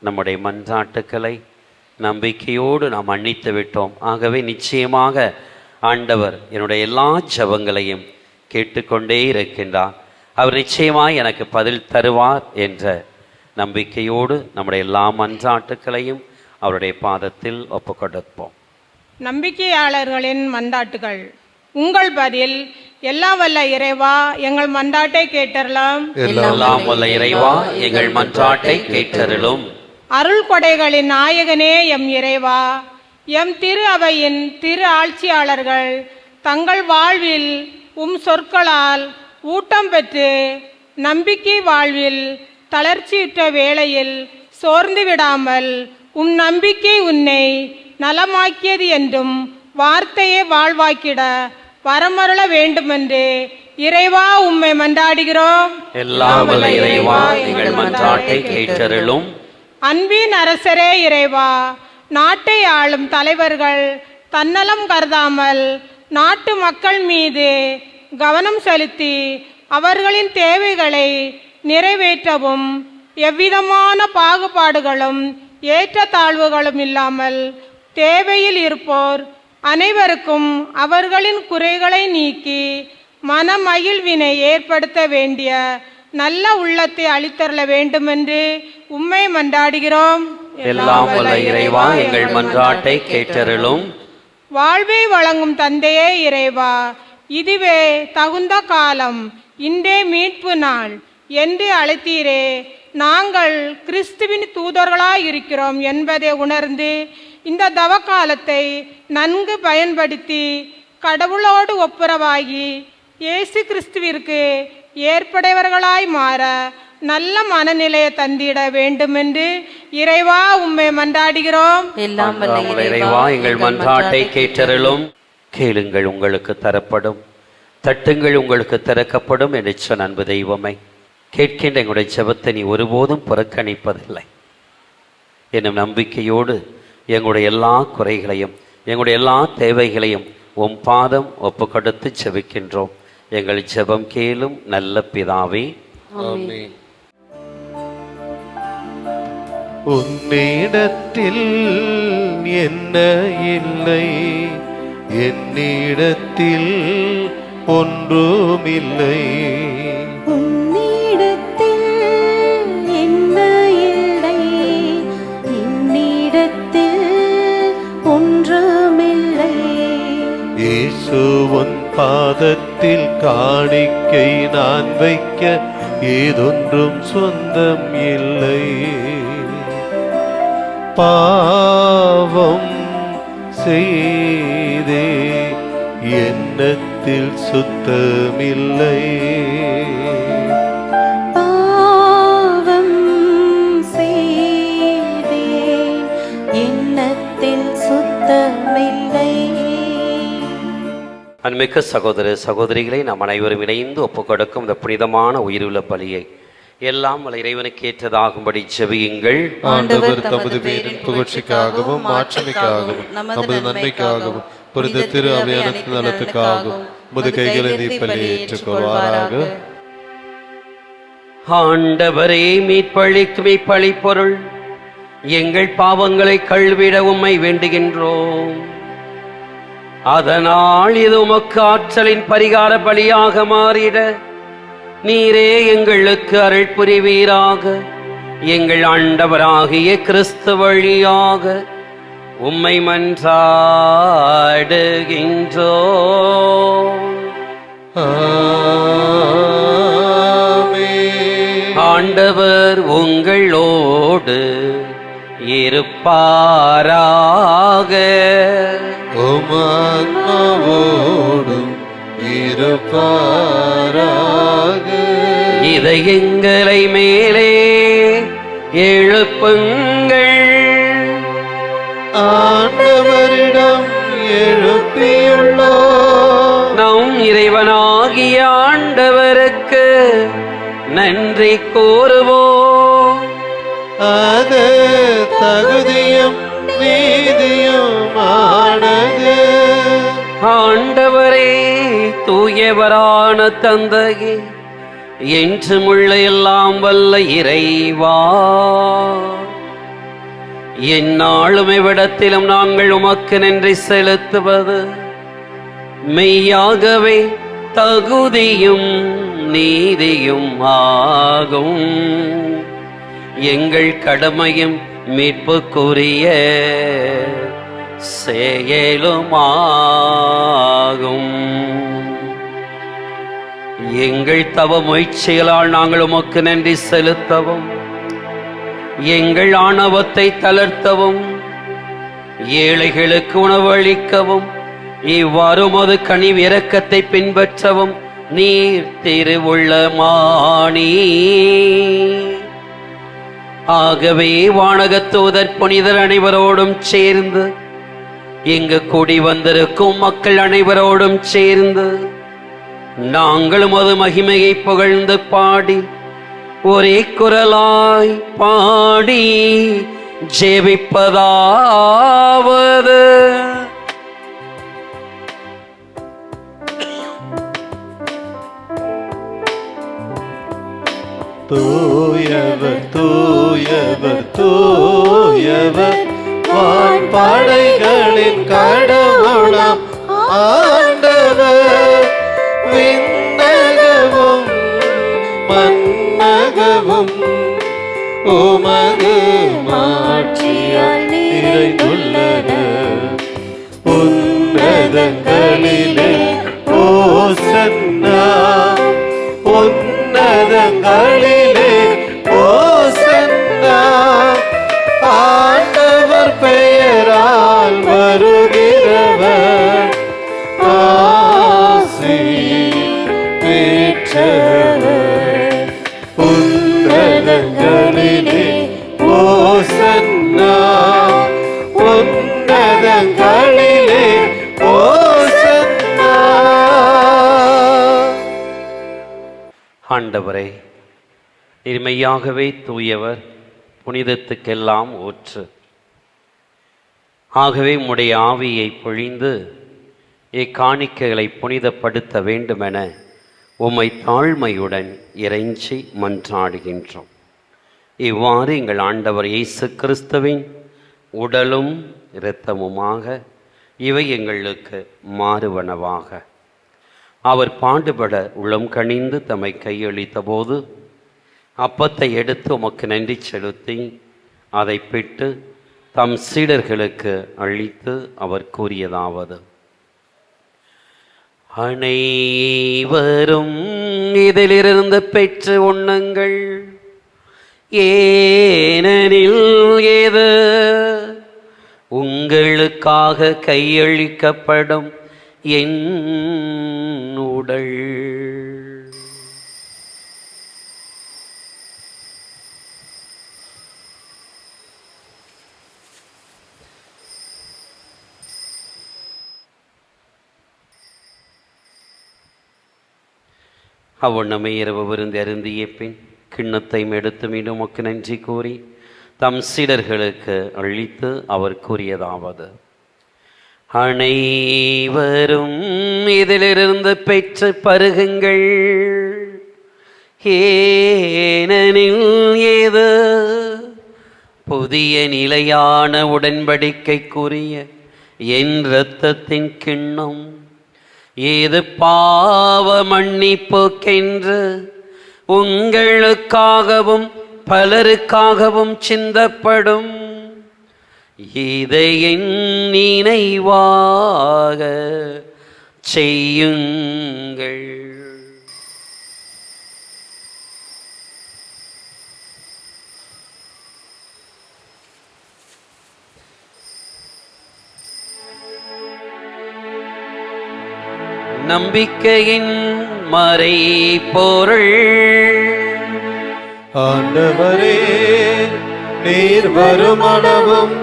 நம்முடைய மன்றாட்டுக்களை நம்பிக்கையோடு நாம் மன்னித்து விட்டோம். ஆகவே நிச்சயமாக ஆண்டவர் என்னுடைய எல்லா ஜெபங்களையும் கேட்டுக்கொண்டே இருக்கின்றார். அவர் நிச்சயமாய் எனக்கு பதில் தருவார் என்ற நம்பிக்கையோடு நம்முடைய எல்லா மன்றாட்டுக்களையும் அவருடைய பாதத்தில் ஒப்புக்கொடுப்போம். நம்பிக்கையாளர்களின் மன்றாட்டுகள். உங்கள் பதில். எல்லாம் வல்ல இறைவா எங்கள் மன்றாட்டை கேட்டருளும். எல்லாம் வல்ல இறைவா எங்கள் மன்றாட்டை கேட்டருளும். அருள் கொடைகளின் நாயகனே எம் இறைவா, எம் திரு அவையின் திரு ஆட்சியாளர்கள் தங்கள் வாழ்வில் உம் சொற்களால் ஊட்டம் பெற்று நம்பிக்கை வாழ்வில் தளர்ச்சியுற்ற வேளையில் சோர்ந்து விடாமல் உம் நம்பிக்கை உன்னை நலமாக்கியது என்றும் வார்த்தையை வாழ்வாக்கிட வரமருள வேண்டுமென்று இறைவா உம்மை மன்றாடுகிறோம். எல்லாம் வல்ல இறைவா எங்கள் மன்றாட்டை கேட்டருளும். அன்பின் அரசரே இறைவா, நாட்டை ஆளும் தலைவர்கள் தன்னலம் கருதாமல் நாட்டு மக்கள் மீது கவனம் செலுத்தி அவர்களின் தேவைகளை நிறைவேற்றவும் எவ்விதமான பாகுபாடுகளும் ஏற்றத்தாழ்வுகளும் இல்லாமல் தேவையில் இருப்போர் அனைவருக்கும் அவர்களின் குறைகளை நீக்கி மனமகிழ்வினை ஏற்படுத்த வேண்டிய நல்ல உள்ளத்தை அளித்தரல வேண்டுமென்று உம்மை மன்றாடுகிறோம். எல்லாம் வல்ல இறைவா எங்கள் மன்றாட்டை கேட்டருளும். வாழ்வை வழங்கும் தந்தையே இறைவா, இதுவே தகுந்த காலம், இன்றே மீட்பு நாள் என்று அழைத்தீரே. நாங்கள் கிறிஸ்துவின் தூதர்களாய் இருக்கிறோம் என்பதை உணர்ந்து இந்த தவக்காலத்தை நன்கு பயன்படுத்தி கடவுளோடு ஒப்புரவாகி இயேசு கிறிஸ்துவிற்கு ஏற்புடையவர்களாய் மாற நல்ல மனநிலையை தந்திட வேண்டுமென்று இறைவா உம்மை மன்றாடுகிறோம். எல்லாம் வல்ல இறைவா எங்கள் மன்றாட்டை கேட்டருளும். கேளுங்கள் உங்களுக்கு தரப்படும், தட்டுங்கள் உங்களுக்கு திறக்கப்படும் என்று சொன்ன அன்பு தெய்வமே, கேட்கின்ற எங்களுடைய ஜெபத்தை நீ ஒருபோதும் புறக்கணிப்பதில்லை என்னும் நம்பிக்கையோடு எங்களுடைய எல்லா குறைகளையும் எங்களுடைய எல்லா தேவைகளையும் உம் பாதம் ஒப்பு கொடுத்து ஜெபிக்கின்றோம். எங்கள் ஜெபம் கேளும் நல்ல பிதாவே. ஆமென். உன்னிடத்தில் என்ன இல்லை, என்னிடத்தில் ஒன்றுமில்லை. உன்னிடத்தில் என்ன இல்லை, என்னிடத்தில் ஒன்றுமில்லை. இயேசு உன் பாதத்தில் காணிக்கை நான் வைக்க ஏதொன்றும் சொந்தம் இல்லை. பாவம் செய்தே எண்ணத்தில் சுத்தமில்லை. பாவம் செய்தேன், எண்ணத்தில் சுத்தமில்லை. அன்மிக்க சகோதர சகோதரிகளை நாம் அனைவரும் இணைந்து ஒப்புக் கொடுக்கும் இந்த புனிதமான உயிருள்ள பலியை எல்லாம் வல்ல இறைவனுக்கு ஏற்றதாகும்படி ஜெபியுங்கள். ஆண்டவர் தமது பேரின் புகழ்ச்சிக்காகவும் மாட்சிமைக்காகவும் நமது நன்மைக்காகவும் புனித திரு அவையானத்தின் நலத்துக்காகவும் உமது கைகளை பலியை ஏற்றுக்கொள்வாராக. ஆண்டவரே, மீட்பளிக்கும் இப்பழிப்பொருள் எங்கள் பாவங்களை கழுவிட உம்மை வேண்டுகின்றோம். அதனால் இது உமக்கு ஆற்றலின் பரிகார பலியாக மாறிட நீரே எங்களுக்கு அருள் புரிவீராக. எங்கள் ஆண்டவராகிய கிறிஸ்து வழியாக உம்மை மன்றாடுகின்றோம். ஆமென். ஆண்டவர் உங்களோடு இருப்பாராக. உம் ஆன்மாவோடும் இருப்பாராக. இதயங்களை மேலே எழுப்புங்கள். ஆண்டவரிடம் எழுப்பியுள்ளோம். நம் இறைவனாகிய ஆண்டவருக்கு நன்றி கூறுவோம். அது தகுதியும் நீதியுமானது. ஆண்டவரே, தூயவரான தந்தையே, என்றுமுள்ள எல்லாம் வல்ல இறைவா, எந்நாளும் இவ்விடத்திலும் நாங்கள் உமக்கு நன்றி செலுத்துவது மெய்யாகவே தகுதியும் நீதியும் ஆகும். எங்கள் கடமையும் மீட்புக்குரிய செயலுமாகும். எங்கள் தவ முயற்சிகளால் நாங்கள் உமக்கு நன்றி செலுத்தவும், எங்கள் ஆணவத்தை தளர்த்தவும், ஏழைகளுக்கு உணவளிக்கவும், இவ்வாறு உமது கனிவு இரக்கத்தை பின்பற்றவும் நீர் திருவுள்ளமானி. ஆகவே வானகத்தூதர் புனிதர் அனைவரோடும் சேர்ந்து இங்கு கூடி வந்திருக்கும் மக்கள் அனைவரோடும் சேர்ந்து நாங்களும் அது மகிமையை புகழ்ந்து பாடி ஒரே குரலாய் பாடி ஜெபிப்பதாவது: தூயவர் தூயவர் தூயவர் வான்படைகளின் கடவுளாம் ஆண்டவர். விண்ணகமும் மண்ணகமும் உமது மாட்சியால் நிறைந்துள்ளன. உன்னதங்களிலே ஓசன்னா, உன்னதங்களிலே ஓசன்னா. ஆண்டவர் பெயரால் வருகிறவர் ஆசி பெற்றவர். உன்னதங்களிலே ஓசன்னா, உன்னதங்களிலே ஓசன்னா. ஆண்டவரே, நீர் மெய்யாகவே தூயவர், புனிதத்துக்கெல்லாம் ஊற்று. ஆகவே உம்முடைய ஆவியை பொழிந்து இக்காணிக்கைகளை புனிதப்படுத்த வேண்டுமென உம்மை தாழ்மையுடன் இறைஞ்சி மன்றாடுகின்றோம். இவ்வாறு எங்கள் ஆண்டவர் இயேசு கிறிஸ்துவின் உடலும் இரத்தமுமாக இவை எங்களுக்கு மாறுவனவாக. அவர் பாடுபட உளம் கனிந்து தம்மை கையளித்த போது அப்பத்தை எடுத்து உமக்கு நன்றி செலுத்தி அதை பிட்டு தம் சீடர்களுக்கு அளித்து அவர் கூறியதாவது: அனைவரும் இதிலிருந்து பெற்று உண்ணுங்கள், ஏனெனில் இது உங்களுக்காக கையளிக்கப்படும் என் உடல். அவ்வண்ணமே இரவு விருந்து அருந்திய பின் கிண்ணத்தை எடுத்து மீண்டும் உமக்கு நன்றி கூறி தம் சீடர்களுக்கு அளித்து அவர் கூறியதாவது: அனைவரும் இதிலிருந்து பெற்று பருகுங்கள், ஏனெனில் இது புதிய நிலையான உடன்படிக்கைக்குரிய என் இரத்தத்தின் கிண்ணம். இது பாவ மன்னிப்புக்கென்று உங்களுக்காகவும் பலருக்காகவும் சிந்தப்படும். இதை என் நினைவாக செய்யுங்கள். நம்பிக்கையின் மறைபொருள். ஆண்டவரே, நீர் வருமளவும்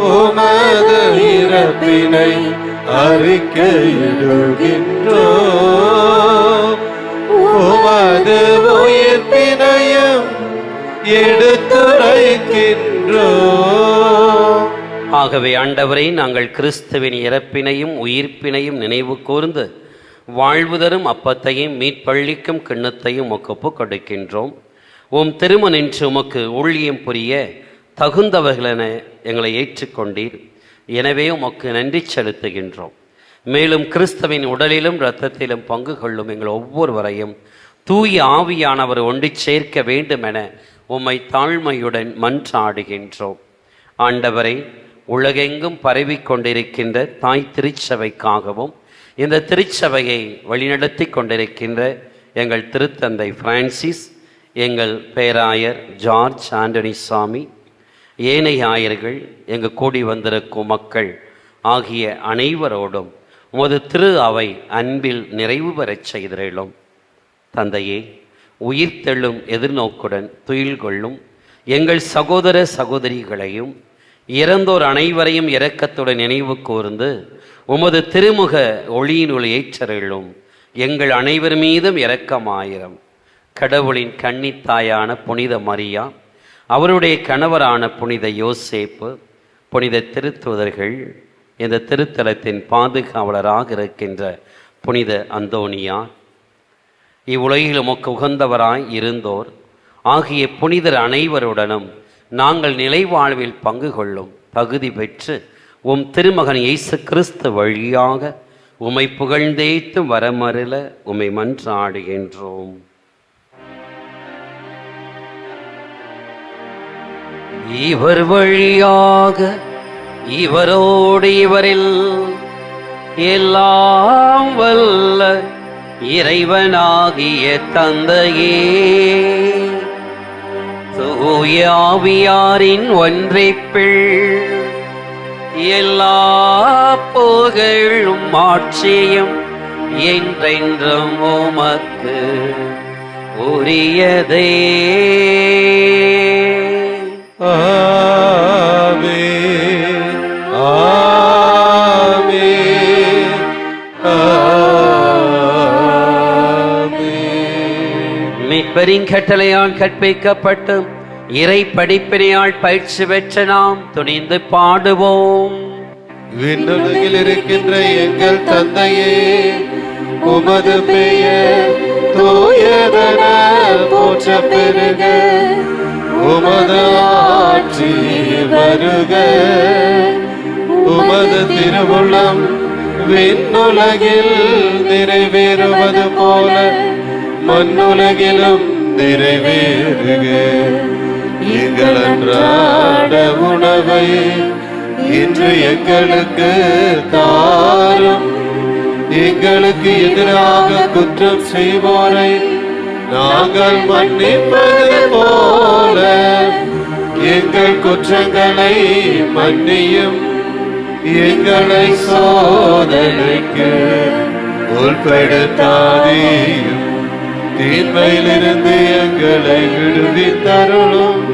உமது இறப்பினை அறிக்கையிடுகின்றோம், உமது உயிர்ப்பினையும் எடுத்துரைக்கின்றோம். ஆகவே ஆண்டவரை, நாங்கள் கிறிஸ்துவின் இறப்பினையும் உயிர்ப்பினையும் நினைவு கூர்ந்து வாழ்வு தரும் அப்பத்தையும் மீட்பள்ளிக்கும் கிண்ணத்தையும் ஒப்பு கொடுக்கின்றோம். உம் திருமணின்று உமக்கு ஊழியம் புரிய தகுந்தவர்களென எங்களை ஏற்றுக்கொண்டீர். எனவே உமக்கு நன்றி செலுத்துகின்றோம். மேலும் கிறிஸ்துவின் உடலிலும் இரத்தத்திலும் பங்கு கொள்ளும் எங்கள் ஒவ்வொருவரையும் தூய ஆவியானவர் ஒன்று சேர்க்க வேண்டுமென உம்மை தாழ்மையுடன் மன்றாடுகின்றோம். ஆண்டவரை, உலகெங்கும் பரவிக்கொண்டிருக்கின்ற தாய் திருச்சபைக்காகவும் இந்த திருச்சபையை வழிநடத்தி கொண்டிருக்கின்ற எங்கள் திருத்தந்தை பிரான்சிஸ், எங்கள் பேராயர் ஜார்ஜ் ஆண்டனி சாமி, ஏனைய ஆயர்கள், எங்கள் கூடி வந்திருக்கும் மக்கள் ஆகிய அனைவரோடும் உமது திரு அவை அன்பில் நிறைவு பெறச் செய்திருளும். தந்தையே, உயிர்த்தெழும் எதிர்நோக்குடன் துயில் கொள்ளும் எங்கள் சகோதர சகோதரிகளையும் இறந்தோர் அனைவரையும் இரக்கத்துடன் நினைவு கூர்ந்து உமது திருமுக ஒளியினுள் ஏற்றருளும். எங்கள் அனைவர் மீதும் இரக்கமாயிரம். கடவுளின் கன்னித்தாயான புனித மரியா, அவருடைய கணவரான புனித யோசேப்பு, புனித திருத்தூதர்கள், இந்த திருத்தலத்தின் பாதுகாவலராக இருக்கின்ற புனித அந்தோனியா, இவ்வுலகில் உமக்கு உகந்தவராய் இருந்தோர் ஆகிய புனிதர் அனைவருடனும் நாங்கள் நிலைவாழ்வில் பங்கு கொள்ளும் தகுதி பெற்று உம் திருமகன் இயேசு கிறிஸ்து வழியாக உம்மை புகழ்ந்தேத்து வரமருள உம்மை மன்றாடுகின்றோம். இவர் வழியாக இவரோடு இவரில் எல்லாம் வல்ல இறைவனாகிய தந்தையே, தூய ஆவியாரின் ஒன்றைப்பில் எல்லா புகழும் ஆட்சியும் என்றென்றும் உமக்கு உரியதே. ஆமென், ஆமென், ஆமென். மீட்பரின் கட்டளையால் கற்பிக்கப்பட்டு இறை படிப்பினையால் பயிற்சி பெற்ற நாம் துணிந்து பாடுவோம். விண்ணுலகில் இருக்கின்ற எங்கள் தந்தையே, உமது பெயர் தூயதென போற்ற பெறுக. உமது ஆட்சி வருக. உமது திருவுள்ளம் விண்ணுலகில் நிறைவேறுவது போல மண்ணுலகிலும் நிறைவேறுக. எங்கள் அன்றாட உணவை இன்று எங்களுக்கு தாரும். எங்களுக்கு எதிராக குற்றம் செய்வோரை நாங்கள் மன்னிப்பது போல எங்கள் குற்றங்களை மன்னியும். எங்களை சோதனைக்கு உட்படுத்தாதேயும், தீமையிலிருந்து எங்களை விடுவித்தருளும்.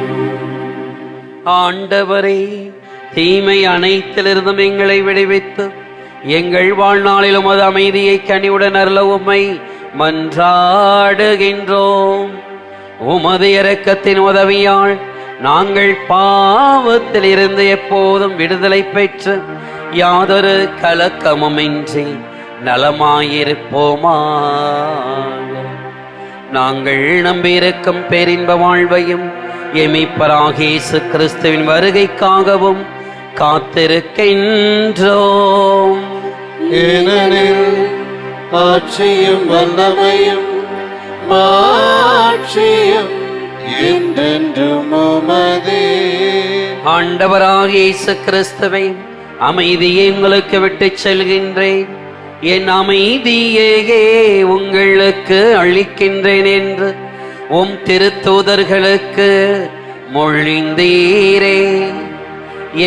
ஆண்டவரே, தீமை அனைத்திலிருந்தும் எங்களை விடுவித்து எங்கள் வாழ்நாளிலும் அது அமைதியை கனிவுடன் அருள உம்மை மன்றாடுகின்றோம். உமது இரக்கத்தின் உதவியால் நாங்கள் பாவத்தில் இருந்து எப்போதும் விடுதலை பெற்று யாதொரு கலக்கமுமின்றி நலமாயிருப்போமாக. நாங்கள் நம்பியிருக்கும் பேரின்ப வாழ்வையும் எமிப்பராகிய இயேசு கிறிஸ்துவின் வருகைக்காகவும் காத்திருக்கின்றோம். ஏனெனில் ஆட்சியும் வல்லமையும் மாட்சியும் என்றென்றும் உமதே. ஆண்டவராகிய இயேசு கிறிஸ்துவை அமைதியை உங்களுக்கு விட்டுச் செல்கின்றேன், என் அமைதியையே உங்களுக்கு அளிக்கின்றேன் என்று உம் திருத்தூதர்களுக்கு மொழிந்தீரே.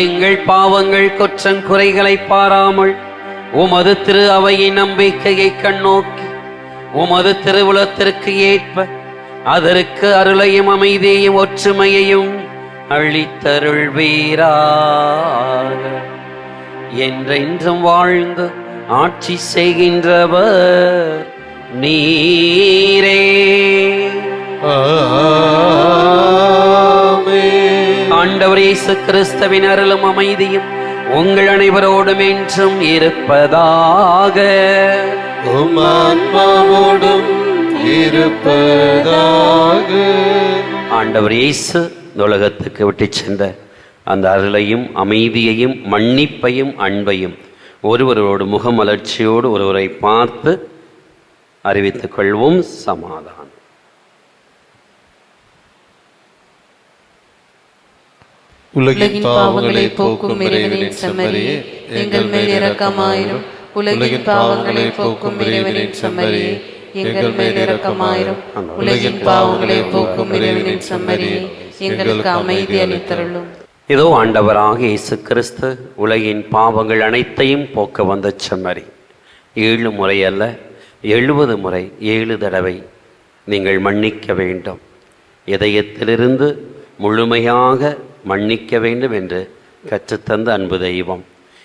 எங்கள் பாவங்கள் குற்றம் குறைகளை பாராமல் உமது திரு அவையின் நம்பிக்கையை கண்ணோக்கி உமது திருவுளத்திற்கு ஏற்ப அதற்கு அருளையும் அமைதியையும் ஒற்றுமையையும் அளித்தருள்வீராக. என்றென்றும் வாழ்ந்து ஆட்சி செய்கின்றவர் நீரே. ஆண்டவர் இயேசு கிறிஸ்துவின் அருளும் அமைதியும் உங்கள் அனைவரோடும் என்றும் இருப்பதாக. உம் ஆன்மாவோடும் இருப்பதாக. ஆண்டவர் இயேசு இந்த உலகத்துக்கு விட்டுச் சென்ற அந்த அருளையும் அமைதியையும் மன்னிப்பையும் அன்பையும் ஒருவரோடு முகமலர்ச்சியோடு ஒருவரை பார்த்து அறிவித்துக் கொள்வோம். சமாதானம். உலகின் பாவங்களை போக்கும் இறைவனின் செம்மறியே, எங்கள் மேல் இரக்கமாயிரும். உலகின் பாவங்களை போக்கும் இறைவனின் செம்மறியே, எங்கள் மேல் இரக்கமாயிரும். உலகின் பாவங்களை போக்கும் இறைவனின் செம்மறியே, எங்களுக்கு அமைதி அளித்தருளும். இதோ ஆண்டவராக இயேசு கிறிஸ்து உலகின் பாவங்கள் அனைத்தையும் போக்க வந்த செம்மறி. 7 முறை அல்ல 70 முறை 7 தடவை நீங்கள் மன்னிக்க வேண்டும். இதயத்திலிருந்து முழுமையாக மன்னிக்க வேண்டும் என்று கற்றுத்தந்த அன்பு தெய்வம்.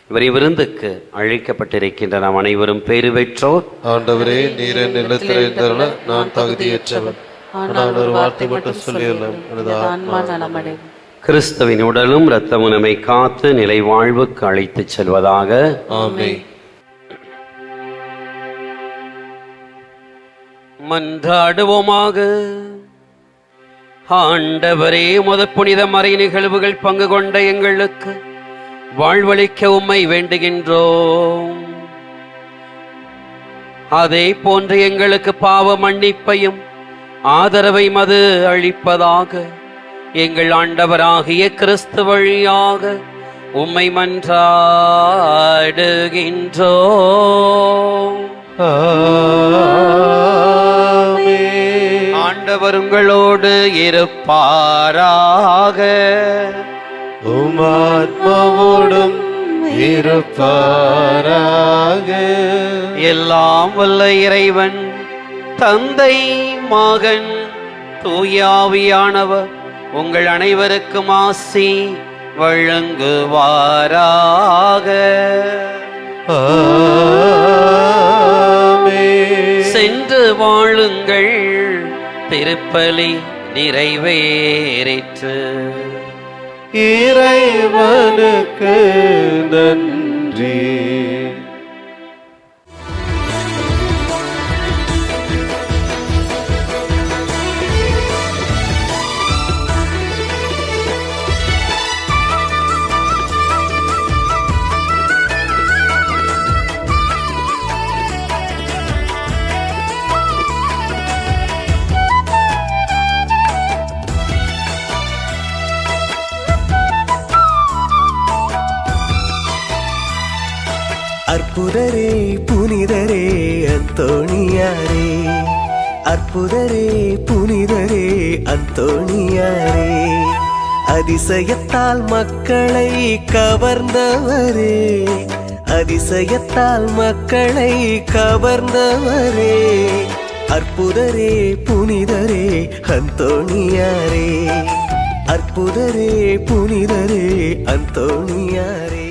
இவரை விருந்துக்கு அழைக்கப்பட்டிருக்கின்ற நாம் அனைவரும் பேறு பெற்றோர். ஆண்டவரே, நீர் என் நிலத்தில் இருந்தருள நான் தகுதியற்றவன். நான் ஒரு வார்த்தை மட்டும் சொல்லியுள்ளேன், எனது ஆன்மா நலமடையும். கிறிஸ்துவின் உடலும் இரத்தமும் நம்மை காத்து நிலை வாழ்வுக்கு அழைத்துச் செல்வதாக. ஆமென். மன்றாடுவோமாக. ஆண்டவரே, உமது புனித மறை நிகழ்வுகள் பங்கு கொண்ட எங்களுக்கு வாழ்வளிக்க உம்மை வேண்டுகின்றோம். அதே போன்று எங்களுக்கு பாவ மன்னிப்பையும் ஆதரவை மது அளிப்பதாக எங்கள் ஆண்டவராகிய கிறிஸ்து வழியாக உம்மை மன்றாடுகின்றோம். ஆண்டவர் உங்களோடு இருப்பாராக. உம் ஆத்மாவோடும் இருப்பாராக. எல்லாம் வல்ல இறைவன் தந்தை மகன் தூயாவியானவர் உங்கள் அனைவருக்கும் ஆசி வழங்குவாராக. சென்று வாழுங்கள், திருப்பலி நிறைவேறிற்று. இறைவனுக்கு நன்றி. நன்றி. அற்புதரே புனிதரே அந்தோணியாரே, அற்புதரே புனிதரே அந்தோணியாரே, அதிசயத்தால் மக்களை கவர்ந்தவரே, அதிசயத்தால் மக்களை கவர்ந்தவரே, அற்புதரே புனிதரே அந்தோணியாரே, அற்புதரே புனிதரே அந்தோணியாரே.